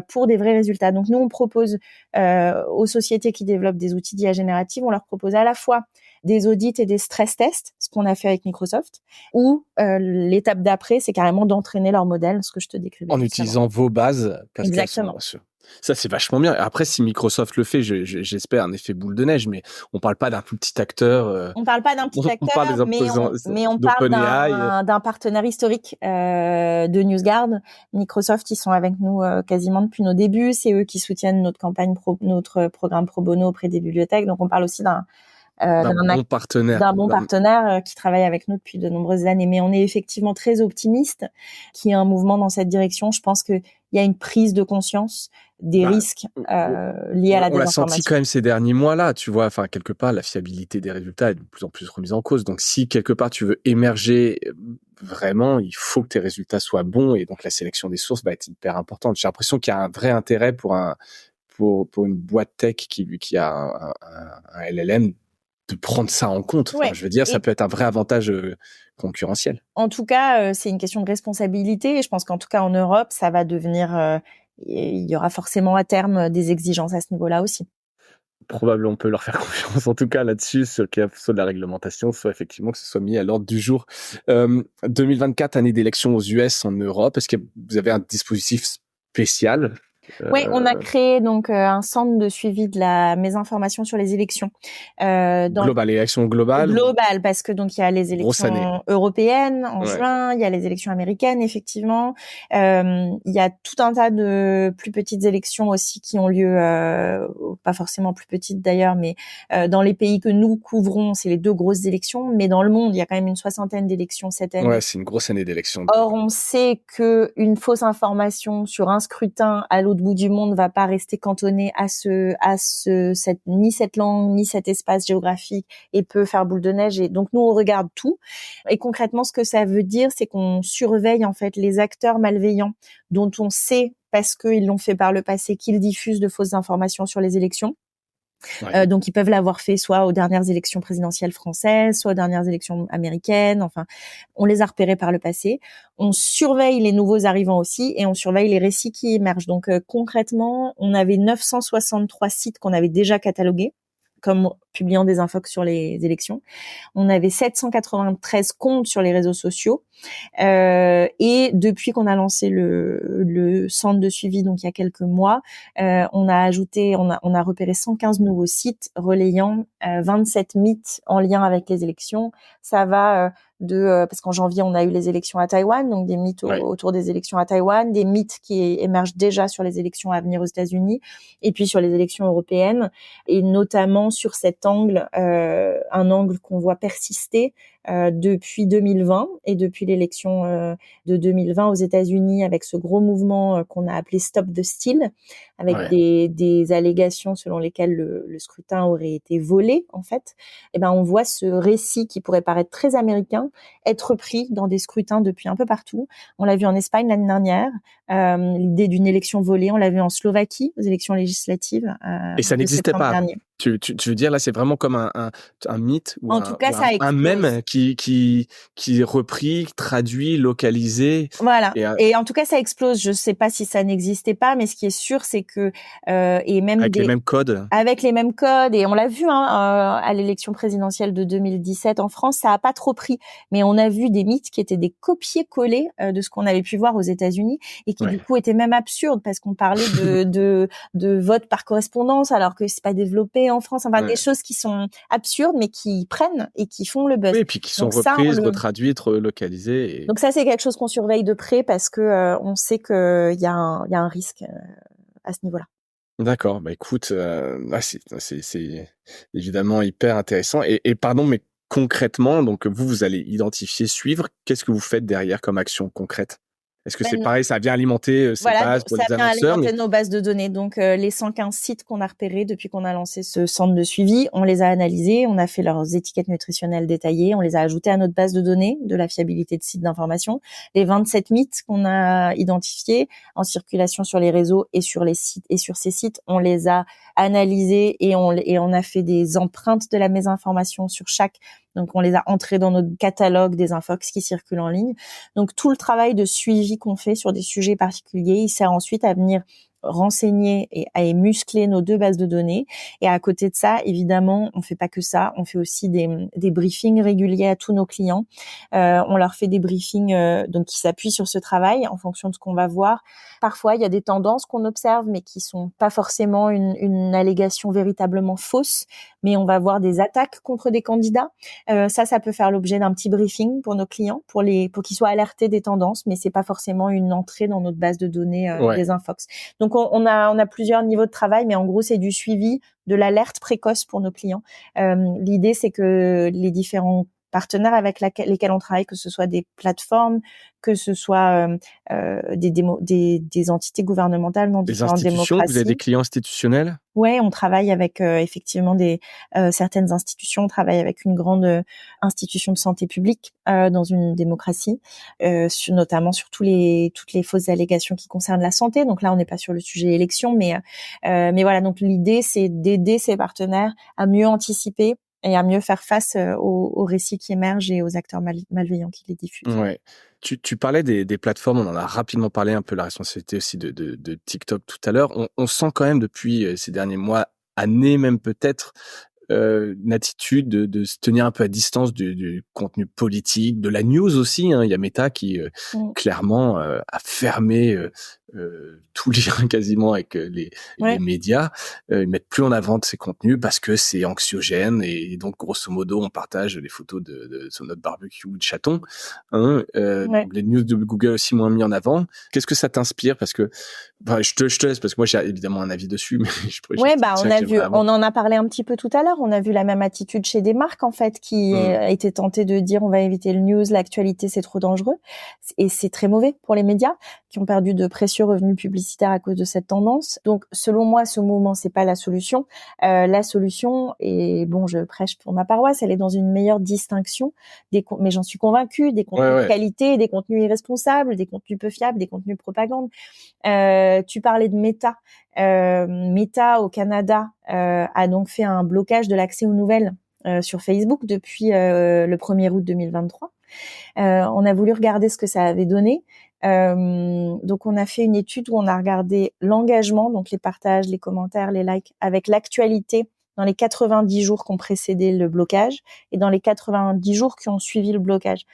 pour des vrais résultats. Donc nous, on propose aux sociétés qui développent des outils d'IA générative, on leur propose à la fois des audits et des stress tests, ce qu'on a fait avec Microsoft, ou l'étape d'après, c'est carrément d'entraîner leur modèle, ce que je te décrivais. En utilisant vos bases. Exactement. Ça, c'est vachement bien. Après, si Microsoft le fait, j'espère un effet boule de neige, mais on parle pas d'un tout petit acteur. On parle pas d'un petit acteur, mais on parle d'un partenaire historique de NewsGuard. Microsoft, ils sont avec nous quasiment depuis nos débuts. C'est eux qui soutiennent notre campagne, notre programme pro bono auprès des bibliothèques. Donc, on parle aussi d'un bon partenaire qui travaille avec nous depuis de nombreuses années. Mais on est effectivement très optimiste qu'il y ait un mouvement dans cette direction. Je pense qu'il y a une prise de conscience des risques liés à la désinformation. On l'a senti quand même ces derniers mois-là, tu vois. Enfin, quelque part, la fiabilité des résultats est de plus en plus remise en cause. Donc, si quelque part tu veux émerger vraiment, il faut que tes résultats soient bons et donc la sélection des sources va être hyper importante. J'ai l'impression qu'il y a un vrai intérêt pour une boîte tech qui a un LLM de prendre ça en compte. Enfin, je veux dire, ça peut être un vrai avantage concurrentiel. En tout cas, c'est une question de responsabilité et je pense qu'en tout cas en Europe, ça va devenir, il y aura forcément à terme des exigences à ce niveau-là aussi. Probablement, on peut leur faire confiance en tout cas là-dessus, soit de la réglementation, soit effectivement que ce soit mis à l'ordre du jour. 2024, année d'élection aux US, en Europe, est-ce que vous avez un dispositif spécial? Oui, on a créé donc un centre de suivi de la mésinformation sur les élections. Élections globales. Global, parce que donc il y a les élections européennes en juin, il y a les élections américaines effectivement, il y a tout un tas de plus petites élections aussi qui ont lieu, pas forcément plus petites d'ailleurs, mais dans les pays que nous couvrons, c'est les 2 grosses élections, mais dans le monde, il y a quand même une 60aine d'élections cette année. Ouais, c'est une grosse année d'élections. Or, on sait que une fausse information sur un scrutin à l'autre bout du monde va pas rester cantonnée ni cette langue, ni cet espace géographique et peut faire boule de neige. Et donc, nous, on regarde tout. Et concrètement, ce que ça veut dire, c'est qu'on surveille, en fait, les acteurs malveillants dont on sait, parce qu'ils l'ont fait par le passé, qu'ils diffusent de fausses informations sur les élections. Donc ils peuvent l'avoir fait soit aux dernières élections présidentielles françaises, soit aux dernières élections américaines. Enfin, on les a repérés par le passé. On surveille les nouveaux arrivants aussi et on surveille les récits qui émergent. Donc concrètement, on avait 963 sites qu'on avait déjà catalogués comme publiant des infox sur les élections. On avait 793 comptes sur les réseaux sociaux. Et depuis qu'on a lancé le centre de suivi, donc il y a quelques mois, on a repéré 115 nouveaux sites relayant 27 mythes en lien avec les élections. Ça va parce qu'en janvier on a eu les élections à Taïwan, donc des mythes autour des élections à Taïwan, des mythes qui émergent déjà sur les élections à venir aux États-Unis, et puis sur les élections européennes, et notamment sur cet angle, un angle qu'on voit persister depuis 2020 et depuis l'élection de 2020 aux États-Unis, avec ce gros mouvement qu'on a appelé Stop the Steal, avec des allégations selon lesquelles le scrutin aurait été volé en fait. Et ben on voit ce récit qui pourrait paraître très américain être pris dans des scrutins depuis un peu partout. On l'a vu en Espagne l'année dernière, l'idée d'une élection volée. On l'a vu en Slovaquie aux élections législatives. Et ça n'existait pas. Dernier. Tu veux dire là, c'est vraiment comme un mythe ou en tout cas, ça un mème qui est repris, traduit, localisé. Voilà. Et en tout cas, ça explose. Je sais pas si ça n'existait pas, mais ce qui est sûr, c'est que et même avec les mêmes codes. Avec les mêmes codes, et on l'a vu à l'élection présidentielle de 2017 en France, ça a pas trop pris, mais on a vu des mythes qui étaient des copier-coller de ce qu'on avait pu voir aux États-Unis, et qui du coup étaient même absurdes, parce qu'on parlait de vote par correspondance alors que c'est pas développé en France. Enfin, des choses qui sont absurdes, mais qui prennent et qui font le buzz. Oui, et puis qui sont reprises, retraduites, relocalisées. Donc ça, c'est quelque chose qu'on surveille de près, parce que on sait qu'il y a un risque à ce niveau-là. D'accord, bah écoute, c'est évidemment hyper intéressant. Et pardon, mais concrètement, donc vous allez identifier, suivre. Qu'est-ce que vous faites derrière comme action concrète? Est-ce que c'est pareil, ça vient alimenter ces bases pour les annonceurs? Ça vient alimenter nos bases de données. Donc, les 115 sites qu'on a repérés depuis qu'on a lancé ce centre de suivi, on les a analysés, on a fait leurs étiquettes nutritionnelles détaillées, on les a ajoutés à notre base de données de la fiabilité de sites d'information. Les 27 mythes qu'on a identifiés en circulation sur les réseaux et sur les sites, et sur ces sites, on les a analysés et on a fait des empreintes de la mésinformation sur chaque. Donc, on les a entrés dans notre catalogue des infox qui circulent en ligne. Donc, tout le travail de suivi qu'on fait sur des sujets particuliers, il sert ensuite à venir renseigner et à muscler nos deux bases de données. Et à côté de ça, évidemment, on fait pas que ça. On fait aussi des briefings réguliers à tous nos clients. On leur fait des briefings donc qui s'appuient sur ce travail en fonction de ce qu'on va voir. Parfois, il y a des tendances qu'on observe, mais qui sont pas forcément une allégation véritablement fausse. Mais on va voir des attaques contre des candidats. Ça peut faire l'objet d'un petit briefing pour nos clients, pour qu'ils soient alertés des tendances, mais c'est pas forcément une entrée dans notre base de données des infox. Donc on a plusieurs niveaux de travail, mais en gros c'est du suivi, de l'alerte précoce pour nos clients. L'idée c'est que les différents partenaires avec lesquels on travaille, que ce soit des plateformes, que ce soit des entités gouvernementales dans différentes démocraties. Vous avez des clients institutionnels? Ouais, on travaille avec effectivement certaines institutions. On travaille avec une grande institution de santé publique dans une démocratie, notamment sur toutes les fausses allégations qui concernent la santé. Donc là, on n'est pas sur le sujet élection, mais voilà. Donc l'idée, c'est d'aider ces partenaires à mieux anticiper et à mieux faire face aux récits qui émergent et aux acteurs malveillants qui les diffusent. Ouais. Tu parlais des plateformes, on en a rapidement parlé, un peu la responsabilité aussi de TikTok tout à l'heure. On sent quand même depuis ces derniers mois, années même peut-être, une attitude de se tenir un peu à distance du contenu politique, de la news aussi. Il y a Meta qui clairement a fermé tout lien quasiment avec les médias. Ils mettent plus en avant de ces contenus parce que c'est anxiogène, et donc grosso modo on partage les photos sur notre barbecue de chaton. Les news de Google aussi moins mis en avant. Qu'est-ce que ça t'inspire? Parce que je te laisse, parce que moi j'ai évidemment un avis dessus, mais on en a parlé un petit peu tout à l'heure. On a vu la même attitude chez des marques en fait qui étaient tentées de dire on va éviter le news, l'actualité c'est trop dangereux, et c'est très mauvais pour les médias qui ont perdu de précieux revenus publicitaires à cause de cette tendance. Donc selon moi, ce mouvement c'est pas la solution. La solution, et bon, je prêche pour ma paroisse, elle est dans une meilleure distinction mais j'en suis convaincue, des contenus de qualité, des contenus irresponsables, des contenus peu fiables, des contenus propagande. Tu parlais de Meta. Meta au Canada a donc fait un blocage de l'accès aux nouvelles sur Facebook depuis le 1er août 2023. On a voulu regarder ce que ça avait donné. Donc on a fait une étude où on a regardé l'engagement, donc les partages, les commentaires, les likes, avec l'actualité dans les 90 jours qui ont précédé le blocage et dans les 90 jours qui ont suivi le blocage.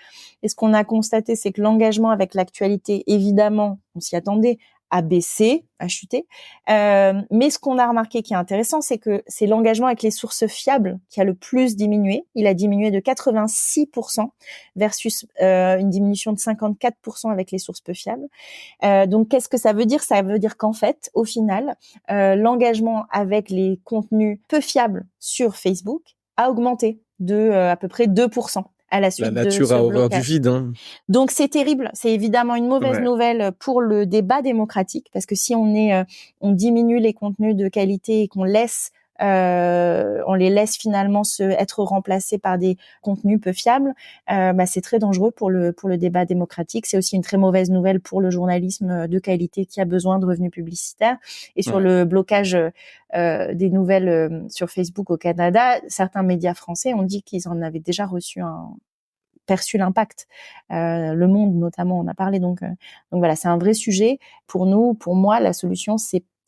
Et ce qu'on a constaté, c'est que l'engagement avec l'actualité, évidemment, on s'y attendait, a baissé, a chuté. Mais ce qu'on a remarqué qui est intéressant, c'est que c'est l'engagement avec les sources fiables qui a le plus diminué. Il a diminué de 86% versus une diminution de 54% avec les sources peu fiables. Donc, qu'est-ce que ça veut dire ? Ça veut dire qu'en fait, au final, l'engagement avec les contenus peu fiables sur Facebook a augmenté de à peu près 2% à la La suite de nature ce a horreur du blocage. vide, hein. Donc c'est terrible, c'est évidemment une mauvaise nouvelle pour le débat démocratique, parce que si on diminue les contenus de qualité et qu'on on les laisse finalement être remplacés par des contenus peu fiables, c'est très dangereux pour le débat démocratique. C'est aussi une très mauvaise nouvelle pour le journalisme de qualité qui a besoin de revenus publicitaires. Et sur le blocage des nouvelles sur Facebook au Canada, certains médias français ont dit qu'ils en avaient déjà perçu l'impact. Le Monde notamment en a parlé, donc voilà, c'est un vrai sujet pour nous. Pour moi, la solution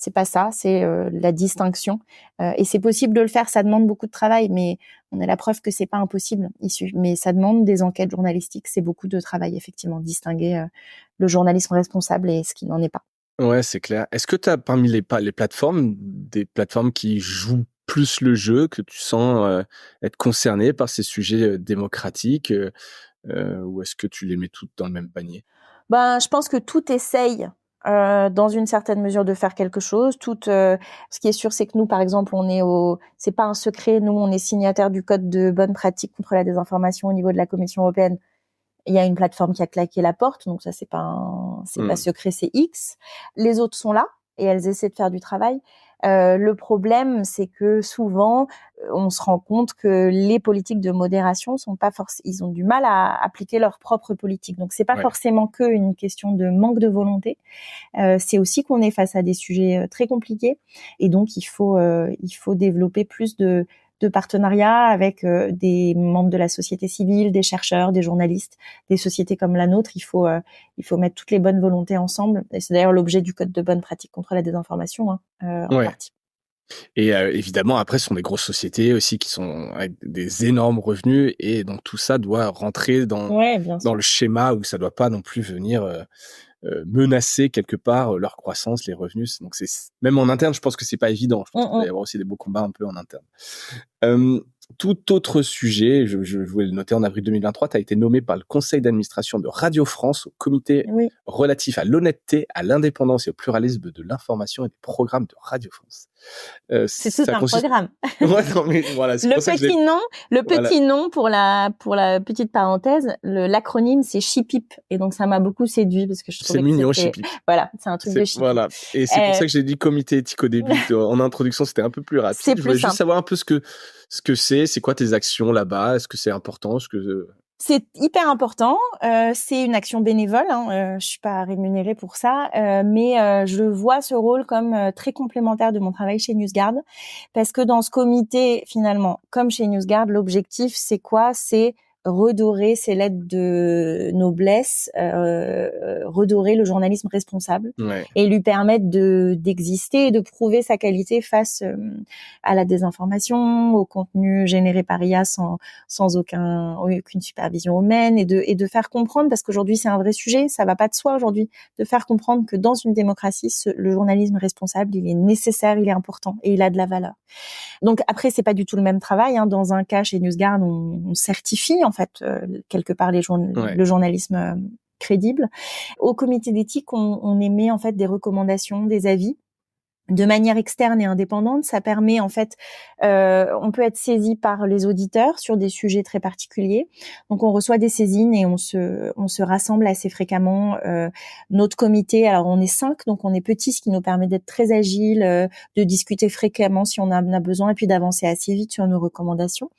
c'est pas ça, c'est la distinction, et c'est possible de le faire. Ça demande beaucoup de travail, mais on a la preuve que c'est pas impossible. Mais ça demande des enquêtes journalistiques, c'est beaucoup de travail effectivement, distinguer le journalisme responsable et ce qui n'en est pas. Ouais, c'est clair. Est-ce que tu as parmi les plateformes, des plateformes qui jouent plus le jeu, que tu sens être concernées par ces sujets démocratiques, ou est-ce que tu les mets toutes dans le même panier? Je pense que tout essaye dans une certaine mesure de faire quelque chose. Ce qui est sûr, c'est que nous, par exemple, c'est pas un secret, nous, on est signataire du code de bonne pratique contre la désinformation au niveau de la Commission européenne. Il y a une plateforme qui a claqué la porte, donc ça, c'est pas secret, c'est X. Les autres sont là et elles essaient de faire du travail. Le problème, c'est que souvent, on se rend compte que les politiques de modération ils ont du mal à appliquer leur propre politique. Donc, c'est pas forcément que une question de manque de volonté. C'est aussi qu'on est face à des sujets très compliqués, et donc il faut développer plus de partenariats avec des membres de la société civile, des chercheurs, des journalistes, des sociétés comme la nôtre. Il faut mettre toutes les bonnes volontés ensemble. Et c'est d'ailleurs l'objet du code de bonne pratique contre la désinformation, en partie. Et évidemment, après, ce sont des grosses sociétés aussi qui sont avec des énormes revenus, et donc tout ça doit rentrer dans le schéma où ça doit pas non plus venir menacer quelque part leur croissance, les revenus. Donc même en interne, je pense que c'est pas évident. Je pense qu'il va y avoir aussi des beaux combats un peu en interne. Tout autre sujet, je voulais le noter, en avril 2023, tu as été nommé par le conseil d'administration de Radio France au comité relatif à l'honnêteté, à l'indépendance et au pluralisme de l'information et des programmes de Radio France. C'est tout un programme. Ouais, non, mais voilà, c'est pour ça que petit nom pour la petite parenthèse, l'acronyme c'est SHIPIP, et donc ça m'a beaucoup séduit parce que je trouvais c'est mignon, SHIPIP. Voilà, c'est un truc de SHIPIP. Voilà, et c'est pour ça que j'ai dit comité éthique au début. En introduction, c'était un peu plus rapide. Je voulais juste savoir un peu ce que c'est quoi tes actions là-bas, est-ce que c'est important, C'est hyper important. C'est une action bénévole. Je suis pas rémunérée pour ça, mais je vois ce rôle comme très complémentaire de mon travail chez NewsGuard, parce que dans ce comité, finalement, comme chez NewsGuard, l'objectif, c'est quoi ? C'est redorer ces lettres de noblesse, redorer le journalisme responsable et lui permettre d'exister et de prouver sa qualité face à la désinformation, au contenu généré par IA sans aucune supervision humaine, et de faire comprendre, parce qu'aujourd'hui c'est un vrai sujet, ça va pas de soi aujourd'hui, de faire comprendre que dans une démocratie, le journalisme responsable, il est nécessaire, il est important et il a de la valeur. Donc après, c'est pas du tout le même travail. Dans un cas chez NewsGuard, on certifie en fait quelque part le journalisme crédible. Au comité d'éthique, on émet en fait des recommandations, des avis de manière externe et indépendante. Ça permet en fait, on peut être saisi par les auditeurs sur des sujets très particuliers. Donc on reçoit des saisines et on se rassemble assez fréquemment. Notre comité, alors on est 5, donc on est petit, ce qui nous permet d'être très agile, de discuter fréquemment si on en a besoin, et puis d'avancer assez vite sur nos recommandations.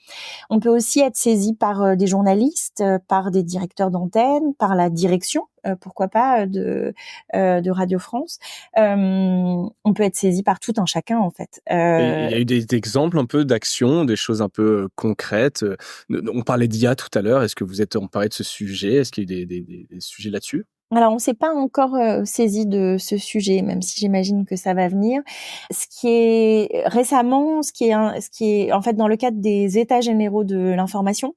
On peut aussi être saisi par des journalistes, par des directeurs d'antenne, par la direction, pourquoi pas, de Radio France. On peut être saisi par tout un chacun, en fait. Il y a eu des exemples un peu d'actions, des choses un peu concrètes. On parlait d'IA tout à l'heure. Est-ce que vous êtes emparé de ce sujet ? Est-ce qu'il y a eu des sujets là-dessus ? Alors, on s'est pas encore saisi de ce sujet, même si j'imagine que ça va venir. Ce qui est récemment, ce qui est en fait dans le cadre des États généraux de l'information,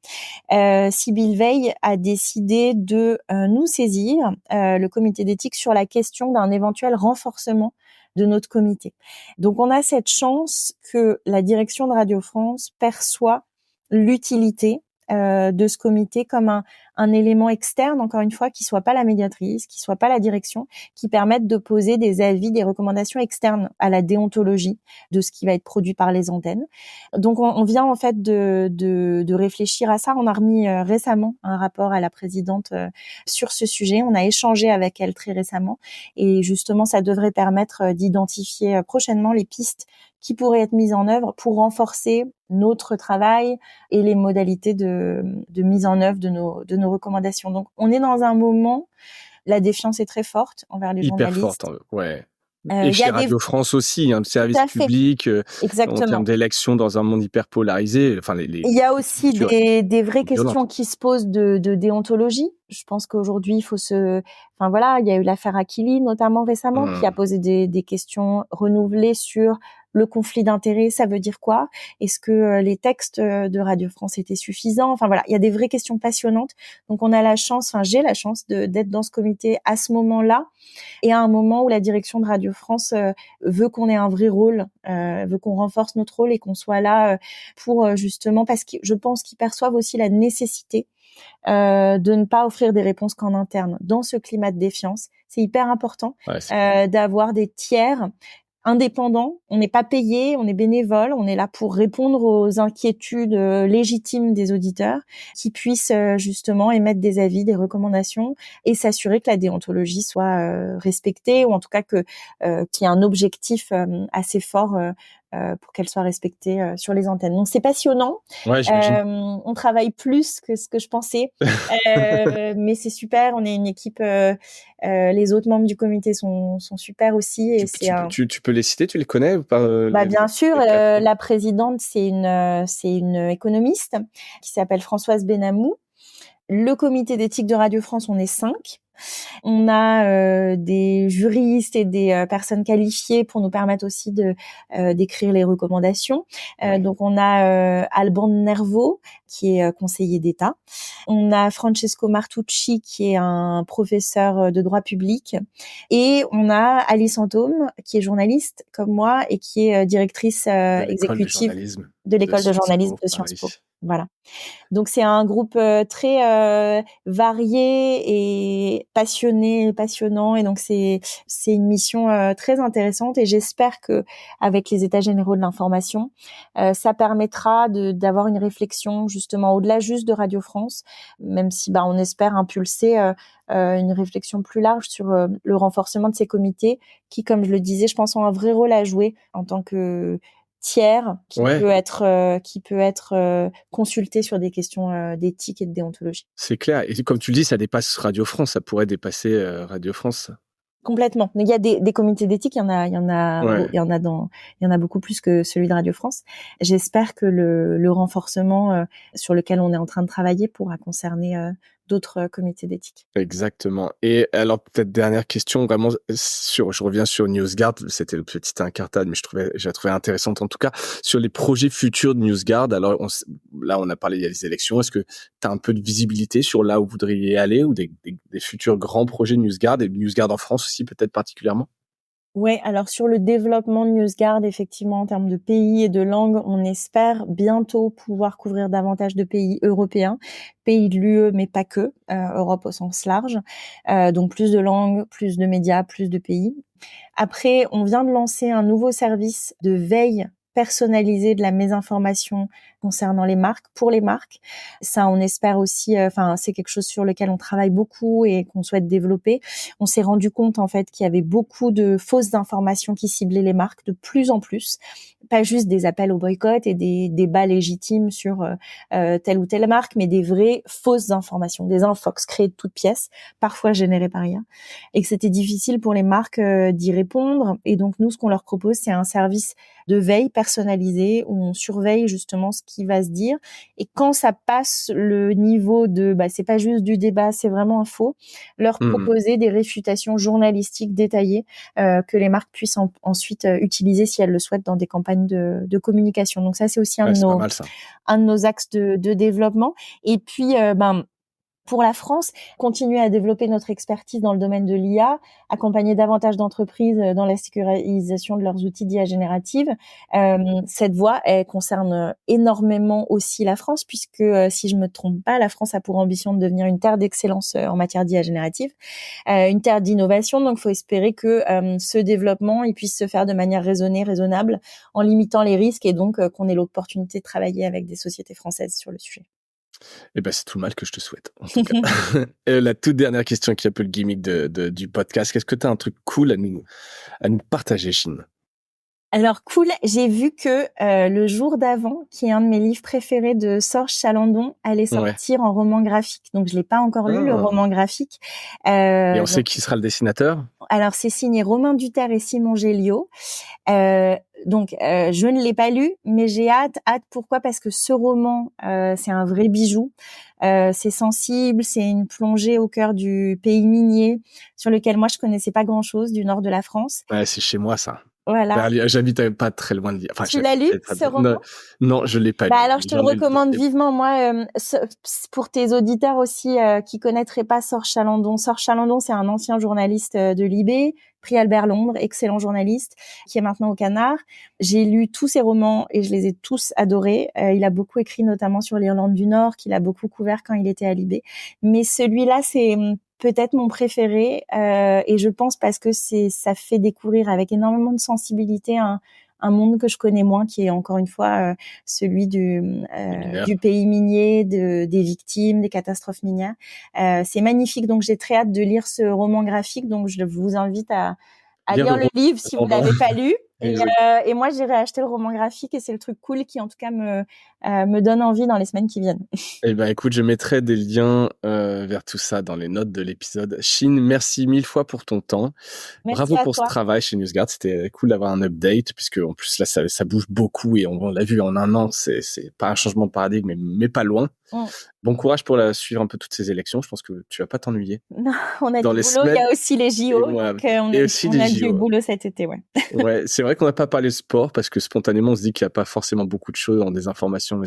Sibylle Veil a décidé de nous saisir, le comité d'éthique, sur la question d'un éventuel renforcement de notre comité. Donc, on a cette chance que la direction de Radio France perçoit l'utilité de ce comité comme un élément externe, encore une fois, qui soit pas la médiatrice, qui soit pas la direction, qui permette de poser des avis, des recommandations externes à la déontologie de ce qui va être produit par les antennes. Donc, on vient en fait de réfléchir à ça. On a remis récemment un rapport à la présidente sur ce sujet. On a échangé avec elle très récemment, et justement, ça devrait permettre d'identifier prochainement les pistes qui pourraient être mises en œuvre pour renforcer notre travail et les modalités de mise en œuvre de nos recommandations. Donc, on est dans un moment, la défiance est très forte envers les Hyper journalistes. forte, ouais. Et Il y chez a Radio France aussi, le tout service à fait, public, en termes exactement. d'élections dans un monde hyper polarisé, enfin Il y a les aussi structures des vraies sont violentes. questions qui se posent de déontologie. Je pense qu'aujourd'hui, il faut enfin voilà, il y a eu l'affaire Akili notamment récemment, qui a Mmh. posé des questions renouvelées sur le conflit d'intérêts. Ça veut dire quoi? Est-ce que les textes de Radio France étaient suffisants? Enfin voilà, il y a des vraies questions passionnantes. Donc on a la chance, enfin j'ai la chance d'être dans ce comité à ce moment-là, et à un moment où la direction de Radio France veut qu'on ait un vrai rôle, veut qu'on renforce notre rôle et qu'on soit là pour justement, parce que je pense qu'ils perçoivent aussi la nécessité de ne pas offrir des réponses qu'en interne. Dans ce climat de défiance, c'est hyper important Ouais, c'est clair. d'avoir des tiers indépendants. On n'est pas payé, on est bénévole, on est là pour répondre aux inquiétudes légitimes des auditeurs, qui puissent justement émettre des avis, des recommandations, et s'assurer que la déontologie soit respectée, ou en tout cas qu'il y ait un objectif assez fort pour qu'elle soit respectée sur les antennes. Donc c'est passionnant. Ouais, j'imagine. On travaille plus que ce que je pensais, mais c'est super. On est une équipe. Les autres membres du comité sont super aussi, et c'est un. Tu peux les citer, tu les connais ou pas, Bah bien sûr, les personnes? la présidente, c'est une économiste qui s'appelle Françoise Benamou. Le comité d'éthique de Radio France, on est 5. On a des juristes et des personnes qualifiées pour nous permettre aussi d'écrire les recommandations. Ouais. Donc on a Alban Nervo, qui est conseiller d'État. On a Francesco Martucci, qui est un professeur de droit public. Et on a Alice Antôme, qui est journaliste comme moi et qui est directrice De l'école de exécutive journalisme de de l'école de Sciences journalisme Po, de Sciences Po. Paris. Voilà. Donc c'est un groupe très varié et passionné, passionnant, et donc c'est une mission très intéressante, et j'espère que avec les États généraux de l'information, ça permettra d'avoir une réflexion justement au-delà juste de Radio France, même si on espère impulser une réflexion plus large sur le renforcement de ces comités qui, comme je le disais, je pense ont un vrai rôle à jouer en tant que tiers Ouais, qui peut être consulté sur des questions d'éthique et de déontologie. c'est clair. Et comme tu le dis, ça dépasse Radio France, ça pourrait dépasser Radio France. Complètement. Mais il y a des comités d'éthique, Ouais. il y en a beaucoup plus que celui de Radio France. J'espère que le renforcement sur lequel on est en train de travailler pourra concerner d'autres comités d'éthique. Exactement. Et alors, peut-être dernière question, vraiment, je reviens sur NewsGuard, c'était le petit incartade, mais je la trouvais intéressante en tout cas, sur les projets futurs de NewsGuard. Alors, là, on a parlé, il y a les élections. Est-ce que tu as un peu de visibilité sur là où vous voudriez aller, ou des futurs grands projets de NewsGuard, et NewsGuard en France aussi, peut-être particulièrement? Ouais, alors sur le développement de NewsGuard, effectivement, en termes de pays et de langues, on espère bientôt pouvoir couvrir davantage de pays européens, pays de l'UE, mais pas que, Europe au sens large. Donc plus de langues, plus de médias, plus de pays. Après, on vient de lancer un nouveau service de veille personnalisé de la mésinformation concernant les marques, pour les marques. Ça, on espère aussi, c'est quelque chose sur lequel on travaille beaucoup et qu'on souhaite développer. On s'est rendu compte, en fait, qu'il y avait beaucoup de fausses informations qui ciblaient les marques de plus en plus. Pas juste des appels au boycott et des débats légitimes sur telle ou telle marque, mais des vraies fausses informations, des infox créées de toutes pièces, parfois générées par IA, et que c'était difficile pour les marques d'y répondre. Et donc, nous, ce qu'on leur propose, c'est un service de veille personnalisé où on surveille justement ce qui va se dire. Et quand ça passe le niveau de, c'est pas juste du débat, c'est vraiment un faux, leur proposer des réfutations journalistiques détaillées que les marques puissent ensuite utiliser si elles le souhaitent dans des campagnes de communication. Donc ça, c'est aussi un de nos axes de développement. Et puis, pour la France, continuer à développer notre expertise dans le domaine de l'IA, accompagner davantage d'entreprises dans la sécurisation de leurs outils d'IA générative. Cette voie, elle concerne énormément aussi la France, puisque si je me trompe pas, la France a pour ambition de devenir une terre d'excellence en matière d'IA générative, une terre d'innovation. Donc, il faut espérer que ce développement il puisse se faire de manière raisonnée, raisonnable, en limitant les risques et donc qu'on ait l'opportunité de travailler avec des sociétés françaises sur le sujet. Eh ben, c'est tout le mal que je te souhaite, en tout cas. La toute dernière question qui est un peu le gimmick du podcast. Est-ce que tu as un truc cool à nous partager, Chine? Alors, cool, j'ai vu que le jour d'avant, qui est un de mes livres préférés de Sorge Chalandon, allait sortir en roman graphique. Donc, je l'ai pas encore lu, le roman graphique. Et on sait qui sera le dessinateur? Alors, c'est signé Romain Duterre et Simon Géliot. Donc, je ne l'ai pas lu, mais j'ai hâte. Pourquoi? Parce que ce roman, c'est un vrai bijou. C'est sensible, c'est une plongée au cœur du pays minier, sur lequel moi je connaissais pas grand-chose, du nord de la France. Ouais, c'est chez moi ça. Voilà. J'habite pas très loin de l'île. Tu l'as lu, ce roman? Non, je l'ai pas lu. Alors, je te le recommande vivement. Moi, pour tes auditeurs aussi qui connaîtraient pas Sorge Chalandon. Sorge Chalandon, c'est un ancien journaliste de Libé, prix Albert Londres, excellent journaliste, qui est maintenant au Canard. J'ai lu tous ses romans et je les ai tous adorés. Il a beaucoup écrit notamment sur l'Irlande du Nord, qu'il a beaucoup couvert quand il était à Libé. Mais celui-là, c'est peut-être mon préféré et je pense parce que ça fait découvrir avec énormément de sensibilité un monde que je connais moins, qui est encore une fois celui du pays minier, des victimes, des catastrophes minières. C'est magnifique, donc j'ai très hâte de lire ce roman graphique, donc je vous invite à lire le livre si vous l'avez pas lu. Et moi, j'irai acheter le roman graphique et c'est le truc cool qui, en tout cas, me donne envie dans les semaines qui viennent. Eh ben, écoute, je mettrai des liens vers tout ça dans les notes de l'épisode. Chine, merci 1000 fois pour ton temps. Bravo pour ce travail chez NewsGuard. C'était cool d'avoir un update puisque en plus là, ça bouge beaucoup et on l'a vu en un an. C'est pas un changement de paradigme, mais pas loin. Bon courage pour suivre un peu toutes ces élections. Je pense que tu vas pas t'ennuyer. Non, on a du boulot. Il y a aussi les JO. On a du boulot cet été, ouais. Ouais, c'est vrai qu'on n'a pas parlé de sport parce que spontanément on se dit qu'il n'y a pas forcément beaucoup de choses dans les informations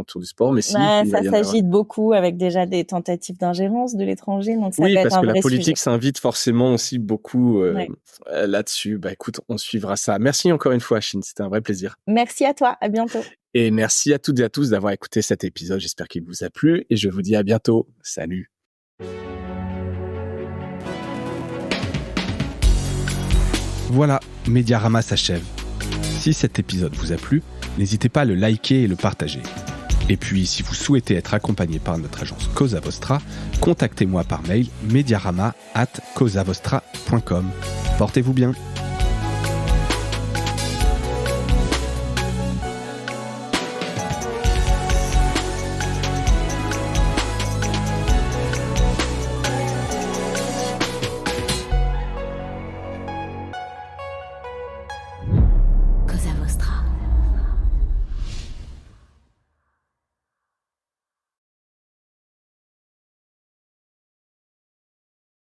autour du sport, mais si. Ça s'agite beaucoup avec déjà des tentatives d'ingérence de l'étranger, donc ça peut être un vrai sujet. Oui, parce que la politique s'invite forcément aussi beaucoup là-dessus. Bah écoute, on suivra ça. Merci encore une fois, Chine. C'était un vrai plaisir. Merci à toi. À bientôt. Et merci à toutes et à tous d'avoir écouté cet épisode. J'espère qu'il vous a plu et je vous dis à bientôt. Salut. Voilà, Mediarama s'achève. Si cet épisode vous a plu, n'hésitez pas à le liker et le partager. Et puis, si vous souhaitez être accompagné par notre agence Cosa Vostra, contactez-moi par mail mediarama@cosavostra.com. Portez-vous bien.